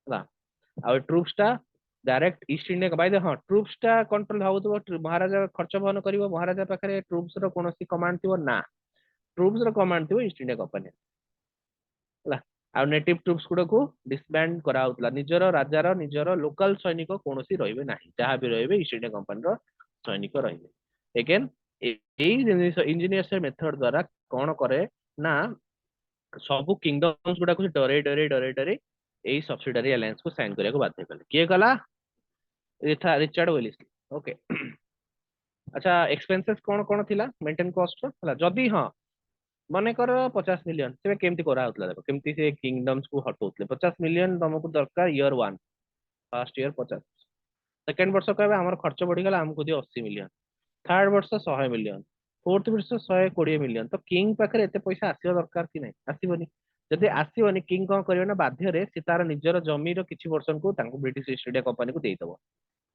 ହେଲା ଆଉ ଟ୍ରୁପ୍ସ ଟା direct east India by the हाँ ट्रुप्स टा कंट्रोल भावुଥିବ ମହାରାଜା ଖର୍ଚ୍ଚ ବହନ କରିବ ମହାରାଜା ପାଖରେ ଟ୍ରୁପ୍ସ ର କୌଣସି କମାଣ୍ଡ ଥିବ ନା ଟ୍ରୁପ୍ସ ର କମାଣ୍ଡ ଥିବ ଇଷ୍ଟ ଇଣ୍ଡିଆ କମ୍ପାନୀ ହେଲା ଆଉ ନେଟିଭ ଟ୍ରୁପ୍ସ ଗୁଡକୁ ଡିସବ୍ୟାଣ୍ଡ କରାହଉଥିଲା ନିଜର ରାଜାର ନିଜର ଲୋକାଲ ସୈନିକ କୌଣସି ରହିବେ ନାହିଁ ଯାହା ବି ରହିବେ ଇଷ୍ଟ ଇଣ୍ଡିଆ କମ୍ପାନୀର ସୈନିକ ରହିବେ ଏଗେନ୍ ଏଇ ଜିନିଷ ଇଞ୍ଜିନିୟର୍ସ ମେଥଡ ଦ୍ଵାରା କଣ କରେ ନା ସବୁ କିଙ୍ଗଡମ୍ସ ଗୁଡାକୁ ଡରେଇ ଏଇ ସବସିଡାରୀ ଆଲାଏନ୍ସ କୁ ସାଇନ କରିବାକୁ ବାଧ୍ୟ କଲେ କିଏ କଲା रिचार्ड वेलिस ओके अच्छा एक्सपेंसेस कौन कौन थिला मेंटेन कॉस्ट होला जदी हां मने कर 50 मिलियन से केमती करा होतला देखो केमती से किंगडम्स को हटौतले 50 मिलियन तुमको दरकार ईयर 1 फर्स्ट ईयर 50 सेकंड वर्ष कहबे हमर खर्च बढ़ी गला हमको दियो 80 मिलियन थर्ड वर्ष 100 मिलियन फोर्थ वर्ष 120 मिलियन तो किंग पाखरे एते पैसा आसीबो दरकार कि नै आसीबोनी जदि आसीबोनी किंग कोन करियो ना बाध्य रे से तार निजर जमीर किछि वर्षन को तांको ब्रिटिश ईस्ट इंडिया कंपनी को देई दबो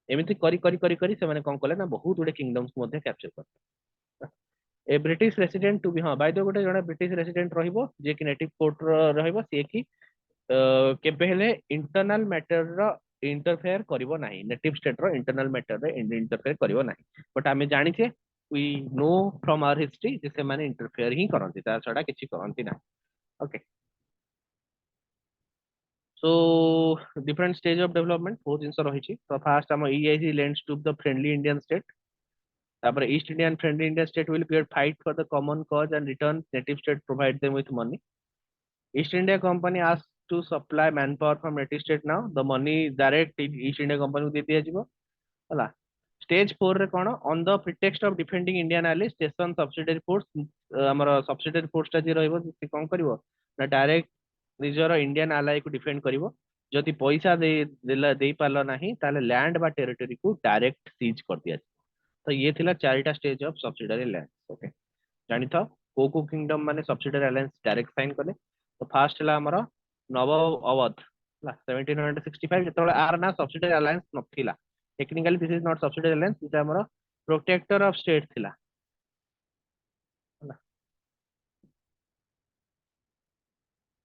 एमिति करी से माने कोन कले ना बहुत गुडे किंगडम्स मध्ये कैप्चर करते ए ब्रिटिश रेसिडेंट टू बी हां बाय द गोटे जने ब्रिटिश रेसिडेंट रहिबो जे कि नेटिव कोर्ट रहिबो से कि केबे हेले इंटरनल मैटर रो इंटरफेयर करिवो नाही नेटिव स्टेट रो इंटरनल मैटर रे इंटरफेयर करिवो नाही बट आमे जानि छे we know from our history जे से माने इंटरफेयर ही करंती ता छडा किछि करंती ना okay So different stage of development बहुत जिनस रही तो फास्ट आम EIC lends to the friendly Indian state तापर East Indian friendly Indian state will create fight for the common cause and return native state provide them with money. East India Company asked to supply manpower from native state now the money direct East India Company को दे दिया ଯିବ ହେଲା stage 4 रे कोन on the pretext of defending Indian ally station subsidiary force हमर subsidiary force टा जे रहइबो से कोन करिवो ना डायरेक्ट निजर इंडियन एलाई को डिफेंड करिवो जदि पैसा दे देला देई पालो नाही ताले लैंड बा टेरिटरी को डायरेक्ट सीज कर दिया तो ये थिला चारिटा stage of subsidiary land okay जानि था को किंगडम माने सब्सिडरी अलायंस डायरेक्ट साइन करले तो फास्ट हला हमर नव अवध ला 1765 जेतोले आर ना सब्सिडरी अलायंस नथिला technically this is not subsidiary alliance इटा हमर प्रोटेक्टर ऑफ स्टेट थिला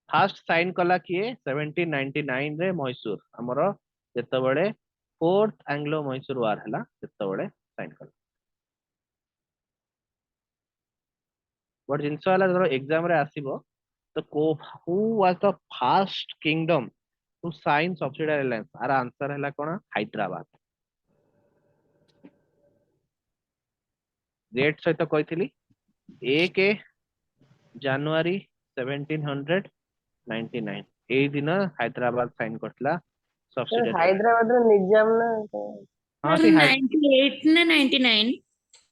फास्ट साइन कला किए 1799 रे मैसूर हमर जेतबेले फोर्थ एंग्लो मैसूर वार हला जेतबेले साइन कला बट जिनस वाला जरो एग्जाम रे आसीबो तो को who was the first kingdom to sign subsidiary alliance आर आंसर हला कोन हैदराबाद डेट सहित कहितली 1 जनवरी 1799 ए दिन हैदराबाद साइन करतला सब्सिडरी ହାଇଦ୍ରାବାଦ ର ନିଜାମ ନା हां सर से 98 ना 99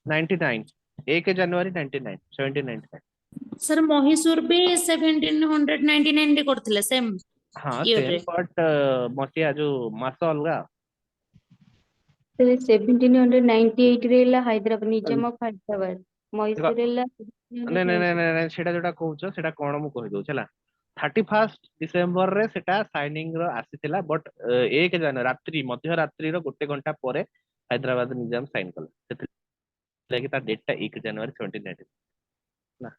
99 1 जनवरी 99 1799 सर महीशूर भी 1799 रे करथिले सेम हाँ ईयर सेम रे बट मसिया जो मास अलगा 1798 रे ହେଲା ହାଇଦ୍ରାବାଦ ନିଜାମ ଅଫ ହାଇଦ୍ରାବାଦ देखो ମହୀଶୂର ହେଲା नहीं नहीं नहीं नहीं सेटा जोटा कहउछ सेटा कोन मु कहि दउ छला 31 डिसेंबर रे सेटा साइनिंग रो आसीथिला बट 1 जनवरी रात्रि मध्य रात्रि रो गोटे घंटा परे हैदराबाद निजाम साइन कला सेति लेकि ता डेट ता 1 जनवरी 1799 ना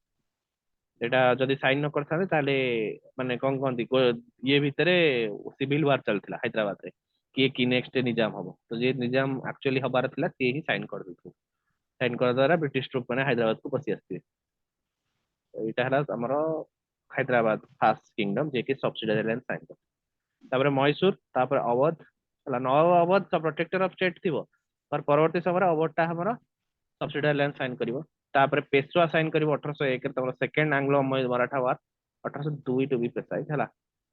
एटा जदि साइन न करथाले ताले माने कोन कोन ये भितरे सिविल वार चलथिला हैदराबाद रे कि नेक्स्ट निजाम हबो तो जे निजाम एक्चुअली हबार थिला से ही साइन कर दिथु साइन कर द्वारा ब्रिटिश ट्रुप माने हैदराबाद को पसी आस्थिबे तो इटा हला हमर हैदराबाद फर्स्ट किंगडम जे कि सब्सिडरी लाइन साइन कर तापर मैसूर तापर अवध हला नव अवध सब प्रोटेक्टर ऑफ स्टेट थिबो पर परवर्ती समय अवध टा हमर सब्सिडरी लाइन साइन करिवो तापर पेशवा साइन करिवो 1801 रे तमरो second Anglo Maratha war 1802 to be precise हला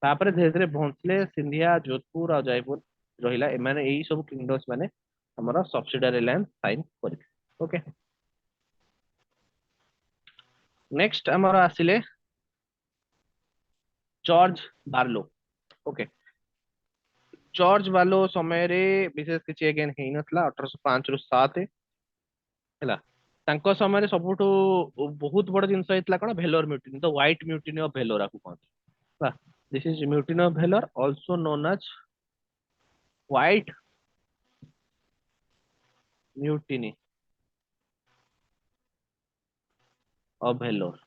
तापर धीरे धीरे भोंसले सिंधिया जोधपुर और जयपुर रहिला ए माने एई सब किंगडम्स माने हमर सब्सिडरी लाइन साइन करि ओके नेक्स्ट हमर आसिले George Barlow okay George Barlow समय रे विशेष किछि अगेन हेइ नथला 1805 रु 7 हला तांको समय रे सबुठु बहुत बड़ जिंस हेतला कोन Vellore mutiny the white mutiny of Vellore आकु कहत this is mutiny of Vellore also known as white mutiny of Vellore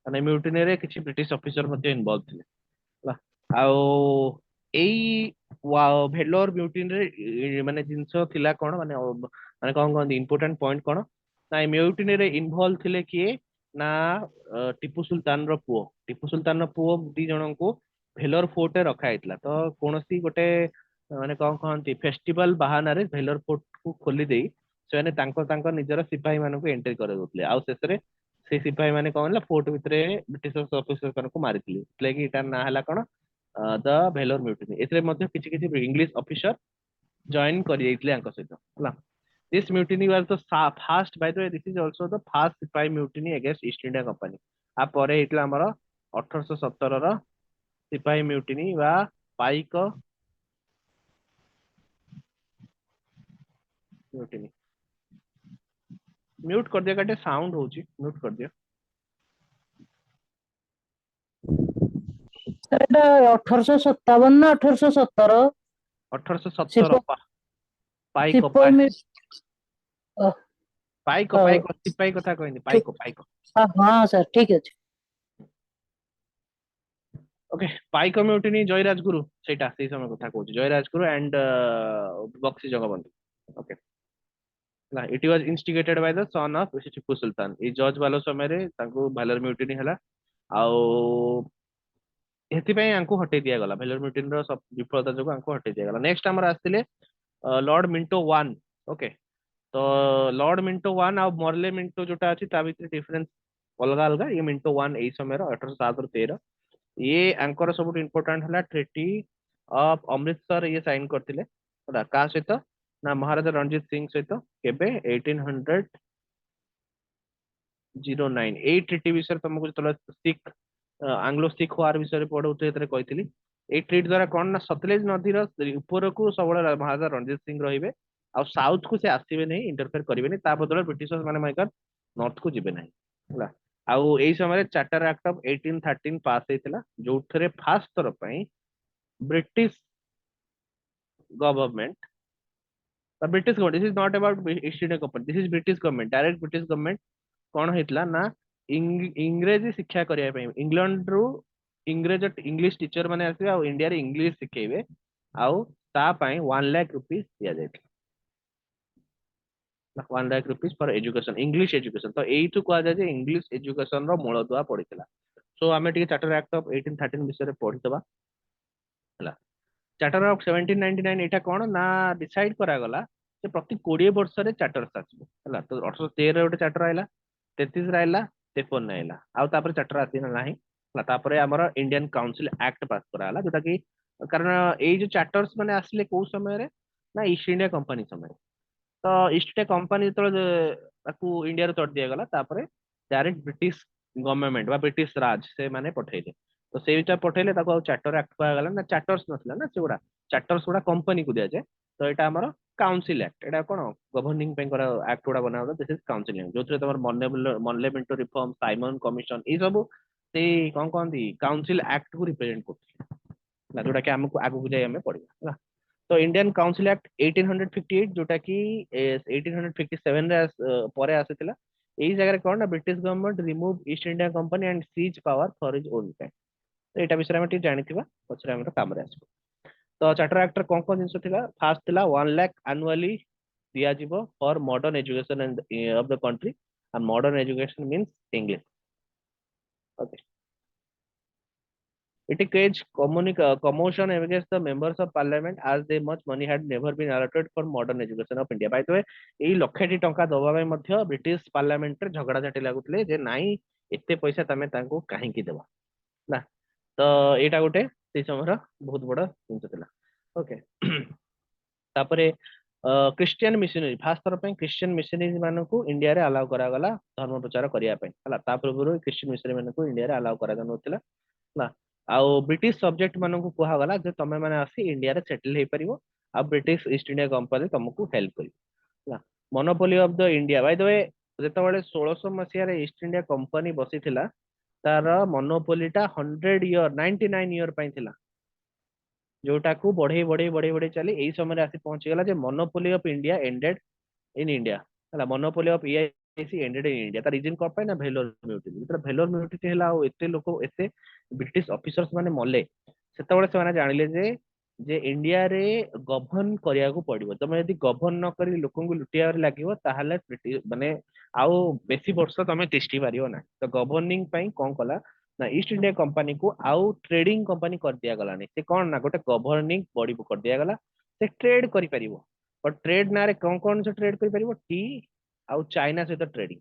माने म्यूटिनी रे किछि ब्रिटिश ऑफिसर मध्ये इन्वॉल्व थिले हला आउ एई भेलोर म्यूटिनी रे माने जिंस थिला कोन माने माने कोन इंपोर्टेंट पॉइंट कोन ना म्यूटिनी रे इन्वॉल्व थिले किए ना टीपू सुल्तान रो पुओ दी जणन को भेलोर फोर्ट रे रखा हितला तो कोनोसी गोटे माने कहंती फेस्टिवल बहाना रे भेलोर फोर्ट को खोली देई सेने तांको तांको निजर सिपाही मानन को एंट्री करे दोतले आ शेषरे से सिपाही माने कहला फोर्ट भितरे ब्रिटिश ऑफिसर को मारितले लेकि इटा ना हला कोन द भेलोर म्यूटिनी एतरे मध्ये किछि किछि इंग्लिश ऑफिसर जॉइन करि दैतले आंको सहित हला this mutiny was the first by the way this is also the first sipahi mutiny against East India Company आ परे हितला हमर 1817 रो सिपाही म्यूटिनी वा पाइक म्यूटिनी म्यूट कर दिया काटे साउंड होची म्यूट कर दिया सर एटा 1857 ना 1817 1817 पाइक सिपाही में पाइक सिपाही कथा कहनी पाइक हाँ सर ठीक अछि ओके पाइक म्यूटिनी जय राजगुरु सेटा सेही समय कथा कहूची जय राजगुरु एंड बक्सी जगबंधु ओके ना it was instigated by the son of Tipu Sultan A George वालो समय रे तांको भालर म्यूटिनी हला आउ ଏଥିପାଇଁ ଆଙ୍କୁ ହଟେଇ ଦିଆଗଲା ଭେଲୋର ମ୍ୟୁଟିନ ର ବିଫଳତା ଯୋଗୁଁ ଆଙ୍କୁ ହଟେଇ ଦିଆଗଲା। ନେକ୍ସଟ ଆମର ଆସିଥିଲେ ଲର୍ଡ ମିଣ୍ଟୋ ୱାନ୍। ଓକେ, ତ ଲର୍ଡ ମିଣ୍ଟୋ ୱାନ୍ ଆଉ ମର୍ଲେ ମିଣ୍ଟୋ ଯୋଉଟା ଅଛି ତା ଭିତରେ ଡିଫରେନ୍ସ ଅଲଗା ଅଲଗା। ଇଏ ମିଣ୍ଟୋ ୱାନ୍ ଏଇ ସମୟର 1807-13। ଇଏ ଆଙ୍କର ସବୁଠୁ ଇମ୍ପୋର୍ଟାଣ୍ଟ ହେଲା ଟ୍ରିଟି ଅଫ ଅମୃତସର ଇଏ ସାଇନ୍ କରିଥିଲେ। ହେଲା କାହା ସହିତ ନା ମହାରାଜା ରଣଜିତ ସିଂ ସହିତ। କେବେ 1809। ଏଇ ଟ୍ରିଟି ବିଷୟରେ ତମକୁ ଯେତେବେଳେ ଶିଖ ଆଙ୍ଗ୍ଲୋ ଶିଖ ୱାର ବିଷୟରେ ପଢଉଥିଲେ ସେଥିରେ କହିଥିଲି। ଏଇ ଟ୍ରିଟ୍ ଦ୍ଵାରା କଣ ନା ସତଲେଜ ନଦୀର ଉପରକୁ ସବୁବେଳେ ମହାରାଜା ରଣଜିତ ସିଂ ରହିବେ, ଆଉ ସାଉଥ କୁ ସେ ଆସିବେ ନାହିଁ, ଇଣ୍ଟରଫେयर କରିବେନି। ତା ବଦଳରେ ବ୍ରିଟିଶ ମାନେ ନର୍ଥ କୁ ଯିବେ ନାହିଁ। ହେଲା, ଆଉ ଏଇ ସମୟରେ ଚାର୍ଟର ଆକ୍ଟ ଅଫ 1813 ପାସ୍ ହେଇଥିଲା, ଯୋଉଥିରେ ଫାଷ୍ଟ ଥର ପାଇଁ British government British government, this is not about east India company, this is British government, direct British government कौन ହେଇଥିଲା ନା ଇଂରେଜୀ ଶିକ୍ଷା କରିବା ପାଇଁ ଇଂଲଣ୍ଡ ରୁ ଇଂଲିଶ ଟିଚର ମାନେ ଆସିବେ ଆଉ ଇଣ୍ଡିଆରେ ଇଂଲିଶ ଶିଖେଇବେ, ଆଉ ତା ପାଇଁ 1,00,000 रुपीज ଦିଆଯାଇଥିଲା। 1,00,000 रुपीज ଫର ଏଜୁକେशन, ଇଂଲିଶ ଏଜୁକେशन। ତ ଏଇଠୁ କୁହାଯାଏ ଯେ ଇଂଲିଶ ଏଜୁକେशन ର ମୂଳଦୁଆ ପଡିଥିଲା। ସୋ ଆମେ ଟିକେ ଚାର୍ଟର ଆକ୍ଟ ଅଫ 1813 ବିଷୟରେ ପଢିଦବା। ହେଲା, ଚାର୍ଟର ଅଫ 1799 ଏଇଟା କଣ ନା ଡିସାଇଡ କରାଗଲା ଯେ ପ୍ରତି 20 ବର୍ଷରେ ଚାର୍ଟର ଆସିବ। ହେଲା, ତ 1813 ଗୋଟେ ଚାର୍ଟର ଆଇଲା, 33 ରେ ଆଇଲା, 53 ଆଇଲା, ଆଉ ତାପରେ ଚାର୍ଟର ଆସିଲା ନାହିଁ। ହେଲା, ତାପରେ ଆମର ଇଣ୍ଡିଆନ କାଉନସିଲ ଆକ୍ଟ ପାସ୍ କରାଗଲା, ଯୋଉଟା କି କାରଣ ଏଇ ଯୋଉ ଚାର୍ଟର୍ସ ମାନେ ଆସିଲେ କୋଉ ସମୟରେ ନା ଇଷ୍ଟ ଇଣ୍ଡିଆ କମ୍ପାନୀ ସମୟରେ। ତ ଇଷ୍ଟ ଇଣ୍ଡିଆ କମ୍ପାନୀ ଯେତେବେଳେ ତାକୁ ଇଣ୍ଡିଆରେ ତଡ଼ି ଦିଆଗଲା, ତାପରେ ଡାଇରେକ୍ଟ ବ୍ରିଟିଶ ଗଭର୍ଣ୍ଣମେଣ୍ଟ ବା ବ୍ରିଟିଶ ରାଜ ସେମାନେ ପଠେଇଲେ। ତ ସେଇଟା ପଠେଇଲେ, ତାକୁ ଆଉ ଚାର୍ଟର ଆକ୍ଟ କୁହାଗଲା ନା, ଚାର୍ଟର୍ସ ନଥିଲା ନା ସେଗୁଡା, ଚାର୍ଟର୍ସ ଗୁଡା କମ୍ପାନୀକୁ ଦିଆଯାଏ। ତ ଏଇଟା ଆମର କାଉନସିଲ ଆକ୍ଟ, ଏଇଟା କଣ ଗଭର୍ଣ୍ଣିଂ ପାଇଁ ଆକ୍ଟ ଗୁଡା ବନା ହୁଏ। ଦିସ୍ ଇଜ କାଉନସିଲ ଆକ୍ଟ, ଯୋଉଥିରେ ତମର ମର୍ଲେ ମିଣ୍ଟୋ ରିଫର୍ମ, ସାଇମନ କମିଶନ, ଏଇ ସବୁ ସେଇ କଣ କହନ୍ତି କାଉନସିଲ ଆକ୍ଟ କୁ ରିପ୍ରେଜେଣ୍ଟ କରୁଥିଲେ। ହେଲା, ଯୋଉଟା କି ଆମକୁ ଆଗକୁ ଯାଇ ଆମେ ପଢିବା। ହେଲା, ତ ଇଣ୍ଡିଆନ କାଉନସିଲ ଆକ୍ଟ 1858, ଯୋଉଟା କି 1857 ରେ ପରେ ଆସିଥିଲା। ଏଇ ଜାଗାରେ କଣ ନା British government remove East India Company and seize power for his own time. ଏଇଟା ବିଷୟରେ ଆମେ ଟିକେ ଜାଣିଥିବା, ପଛରେ ଆମର କାମରେ ଆସିବ। ତ ଚାର୍ଟର ଆକ୍ଟରେ କଣ କଣ ଜିନିଷ ଥିଲା? ଫାଷ୍ଟ ଥିଲା 1,00,000 ଆନୁଆଲି ଦିଆଯିବ for modern education of the country, and modern education means English. Okay. It encouraged commotion against the members of parliament as they much money had never been allotted for modern education of India. By the way, ଏଇ ଲକ୍ଷଟି ଟଙ୍କା ଦବା ପାଇଁ ମଧ୍ୟ British ପାର୍ଲାମେଣ୍ଟରେ ଝଗଡା ଝାଟି ଲାଗୁଥିଲେ ଯେ ନାଇଁ ଏତେ ପଇସା ତମେ ତାଙ୍କୁ କାହିଁକି ଦେବ ନା। ତ ଏଇଟା ଗୋଟେ ସେଇ ସମୟର ବହୁତ ବଡ ଜିନିଷ ଥିଲା। ଓକେ, ତାପରେ ଖ୍ରୀଷ୍ଟିଆନ ମିଶନାରୀ, ଫାଷ୍ଟ ଥର ପାଇଁ ଖ୍ରୀଷ୍ଟିଆନ ମିଶନାରୀ ମାନଙ୍କୁ ଇଣ୍ଡିଆରେ ଆଲାଉ କରାଗଲା ଧର୍ମ ପ୍ରଚାର କରିବା ପାଇଁ। ହେଲା, ତା ପୂର୍ବରୁ ଖ୍ରୀଷ୍ଟିଆନ ମିଶନାରୀ ମାନଙ୍କୁ ଇଣ୍ଡିଆରେ ଆଲାଉ କରାଯାଉନଥିଲା। ହେଲା, ଆଉ ବ୍ରିଟିଶ ସବଜେକ୍ଟ ମାନଙ୍କୁ କୁହାଗଲା ଯେ ତମେ ମାନେ ଆସି ଇଣ୍ଡିଆରେ ସେଟଲ ହେଇପାରିବ, ଆଉ ବ୍ରିଟିଶ ଇଷ୍ଟ ଇଣ୍ଡିଆ କମ୍ପାନୀ ତମକୁ ହେଲ୍ପ କରିବ। ହେଲା, monopoly of the India, by the way ଯେତେବେଳେ 1600 ମସିହାରେ ଇଷ୍ଟ ଇଣ୍ଡିଆ କମ୍ପାନୀ ବସିଥିଲା, ତାର ମୋନୋପୋଲିଟା 100 ଇୟର 99 ଇୟର ପାଇଁ ଥିଲା, ଯୋଉଟାକୁ ବଢେଇ ବଢେଇ ବଢେଇ ବଢେଇ ଚାଲି ଏଇ ସମୟରେ ଆସି ପହଞ୍ଚିଗଲା ଯେ monopoly of India ended in India. ହେଲା, monopoly of EIC ended in India. ତା ରିଜନ କଣ ପାଇଁ ନା ଭେଲୋର ମ୍ୟୁଟିନି। ଯେତେବେଳେ ଭେଲୋର ମ୍ୟୁଟିନି ହେଲା ଆଉ ଏତେ ଲୋକ ଏତେ ବ୍ରିଟିଶ ଅଫିସର୍ସ ମାନେ ମଲେ, ସେତେବେଳେ ସେମାନେ ଜାଣିଲେ ଯେ ଯେ ଇଣ୍ଡିଆରେ ଗଭର୍ଣ୍ଣ କରିବାକୁ ପଡିବ। ତମେ ଯଦି ଗଭର୍ଣ୍ଣ ନ କରି ଲୋକଙ୍କୁ ଲୁଟିବାରେ ଲାଗିବ, ତାହେଲେ ମାନେ ଆଉ ବେଶୀ ବର୍ଷ ତମେ ତିଷ୍ଠି ପାରିବ ନାହିଁ। ତ ଗଭର୍ଣ୍ଣିଂ ପାଇଁ କଣ କଲା ନା ଇଷ୍ଟ ଇଣ୍ଡିଆ କମ୍ପାନୀକୁ ଆଉ ଟ୍ରେଡିଂ କମ୍ପାନୀ କରିଦିଆଗଲାନି। ସେ କଣ ନା ଗୋଟେ ଗଭର୍ଣ୍ଣିଂ ବଡି କରିଦିଆଗଲା, ସେ ଟ୍ରେଡ କରିପାରିବ। ବଟ ଟ୍ରେଡ ନାଁରେ କଣ କଣ ସେ ଟ୍ରେଡ କରିପାରିବ? ଟି ଆଉ ଚାଇନା ସହିତ ଟ୍ରେଡିଂ।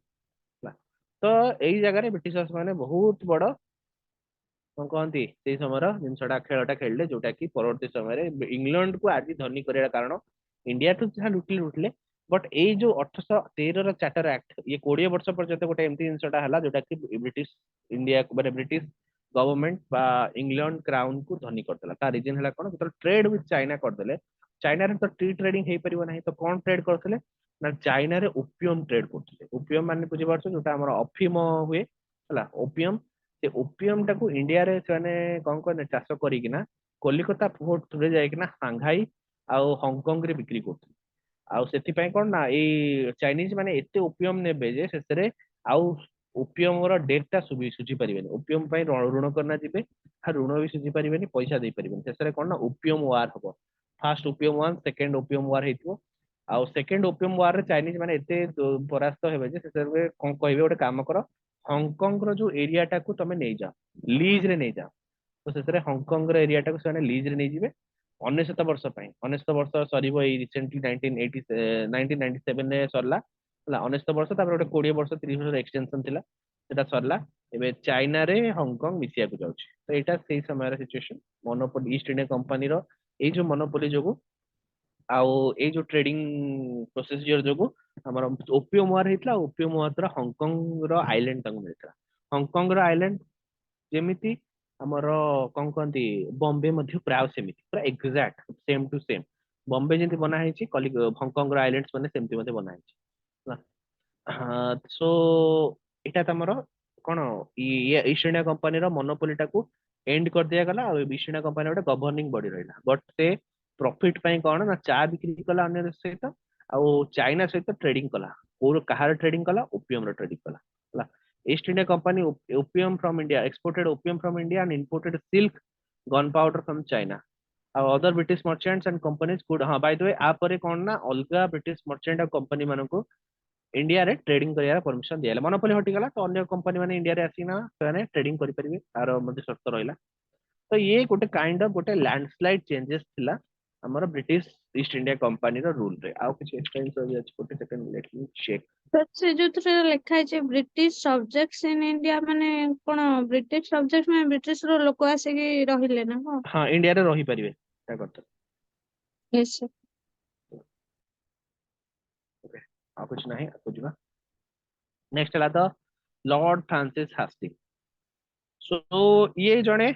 ତ ଏଇ ଜାଗାରେ ବ୍ରିଟିଶ ମାନେ ବହୁତ ବଡ କଣ କହନ୍ତି ସେଇ ସମୟର ଜିନିଷଟା ଖେଳଟା ଖେଳିଲେ, ଯୋଉଟା କି ପରବର୍ତ୍ତୀ ସମୟରେ ଇଂଲଣ୍ଡକୁ ଆଜି ଧନୀ କରିବା କାରଣ ଇଣ୍ଡିଆଠୁ ଯାହା ଲୁଟିଲେ। ବଟ ଏଇ ଯୋଉ 1813 ର ଚାର୍ଟର ଆକ୍ଟ, ଇଏ 20 ବର୍ଷ ପର୍ଯ୍ୟନ୍ତ ଗୋଟେ ଏମିତି ଜିନିଷଟା ହେଲା ଯୋଉଟା କି ବ୍ରିଟିଶ ଇଣ୍ଡିଆ ମାନେ ବ୍ରିଟିଶ ଗଭର୍ଣ୍ଣମେଣ୍ଟ ବା ଇଂଲଣ୍ଡ କ୍ରାଉନ କୁ ଧନୀ କରିଦେଲା। ତା ରିଜନ ହେଲା କଣ? ଯେତେବେଳେ ଟ୍ରେଡ ୱିଥ ଚାଇନା କରିଦେଲେ, ଚାଇନାରେ ତ ଟି ଟ୍ରେଡିଂ ହେଇପାରିବ ନାହିଁ। ତ କଣ ଟ୍ରେଡ କରୁଥିଲେ ନା ଚାଇନାରେ ଓପିୟମ ଟ୍ରେଡ କରୁଥିଲେ। ଓପିୟମ ମାନେ ବୁଝିପାରୁଛ, ଯୋଉଟା ଆମର ଅଫିମ ହୁଏ। ହେଲା, ଓପିୟମ, ସେ ଓପିୟମ ଟାକୁ ଇଣ୍ଡିଆରେ ସେମାନେ କଣ କଲେ ଚାଷ କରିକିନା କଲିକତା ପୋର୍ଟ ଥ୍ରୁରେ ଯାଇକିନା ସାଂଘାଇ ଆଉ ହଂକଂ ରେ ବିକ୍ରି କରୁଥିଲେ। ଆଉ ସେଥିପାଇଁ କଣ ନା ଏଇ ଚାଇନିଜ ମାନେ ଏତେ ଓପିୟମ ନେବେ ଯେ ଶେଷରେ ଆଉ ଓପିୟମର ଡେଟ୍ ଟା ସୁଝି ପାରିବେନି। ଓପିୟମ ପାଇଁ ଋଣ କରନା ଯିବେ, ଋଣ ବି ସୁଝି ପାରିବେନି, ପଇସା ଦେଇ ପାରିବେନି। ଶେଷରେ କଣ ନା ଓପିୟମ ୱାର ହବ। ଫାଷ୍ଟ ଓପିୟମ ୱାର, ସେକେଣ୍ଡ ଓପିୟମ ୱାର ହେଇଥିବ। ଆଉ ସେକେଣ୍ଡ ଓପିୟମ ୱାରରେ ଚାଇନିଜ ମାନେ ଏତେ ପରାସ୍ତ ହେବେ ଯେ ଶେଷରେ କଣ କହିବେ, ଗୋଟେ କାମ କର, ହଂକଂ ର ଯୋଉ ଏରିଆ ଟାକୁ ତମେ ନେଇଯାଅ, ଲିଜ ରେ ନେଇଯାଅ। तो शेषे हांगकांग रो एरिया टाको से लीज रे नै जिवे 19 वर्ष ପାଇଁ 19 वर्ष सरीबो एई रिसेंटली 1997 रे सरला हला 19 वर्ष तापर गोटे 20 वर्ष 30 वर्ष एक्सटेंशन थिला सेटा सरला एबे चाइना रे हांगकांग मिसिया को जाउछि तो एटा सेही समय रे situation monopoly East India Company रो एई जो मोनोपोली जोगु आउ एई जो ट्रेडिंग प्रोसीजर जोगु हमर ओपियम वार हेतला ओपियम वार द्वारा हांगकांग रो आइलैंड तंग मिलता हांगकांग रो आइलैंड जेमिति हमर कोन कहंती बॉम्बे मध्ये प्राय सेमिति पूरा exact same to same Bombay जेंति बना हेछि हांगकांग रो आइलैंड्स माने सेमति मध्ये बना हेछि सो एटा तमरो कोन ईस्ट इंडिया कंपनी रो मोनोपोली टाकू एंड कर दिया गला और ईस्ट इंडिया कंपनी गोटे गवर्निंग बॉडी रहिला बट से प्रॉफिट पई कोन ना चा बिक्री कला अन्य देश सहित आ चाइना सहित ट्रेडिंग कला और कहार ट्रेडिंग कला ओपियम रो ट्रेडिंग कला हला east India company opium from India exported opium from India and imported silk gun powder from China other British merchants and companies good हाँ बाय द वे आ परे कोन ना अलगा ब्रिटिश मर्चेंट और कंपनी मानको India रे trading करियार permission दियाला monopoly हटि गला तो अन्य कंपनी माने इंडिया रे आसीना सेने ट्रेडिंग करि परिबे आरो मध्ये शर्त रहिला तो ये गोटे काइंड ऑफ गोटे लैंडस्लाइड चेंजेस थिला हमर ब्रिटिश ईस्ट इंडिया कंपनी रो रूल रे आउ किछ एक्सप्लेन कर दिया गोटे second let me check sir से जो थरे लिखा है ब्रिटिश सब्जेक्ट्स इन इंडिया माने कोन ब्रिटिश सब्जेक्ट में ब्रिटिश रो लोक आसे कि रहिले ना हो हां इंडिया रे रही परिबे ता करत यस सर ओके आ कुछ नहीं आ कुछ नेक्स्ट हला तो लॉर्ड फ्रांसिस हास्टिंग सो ये जणे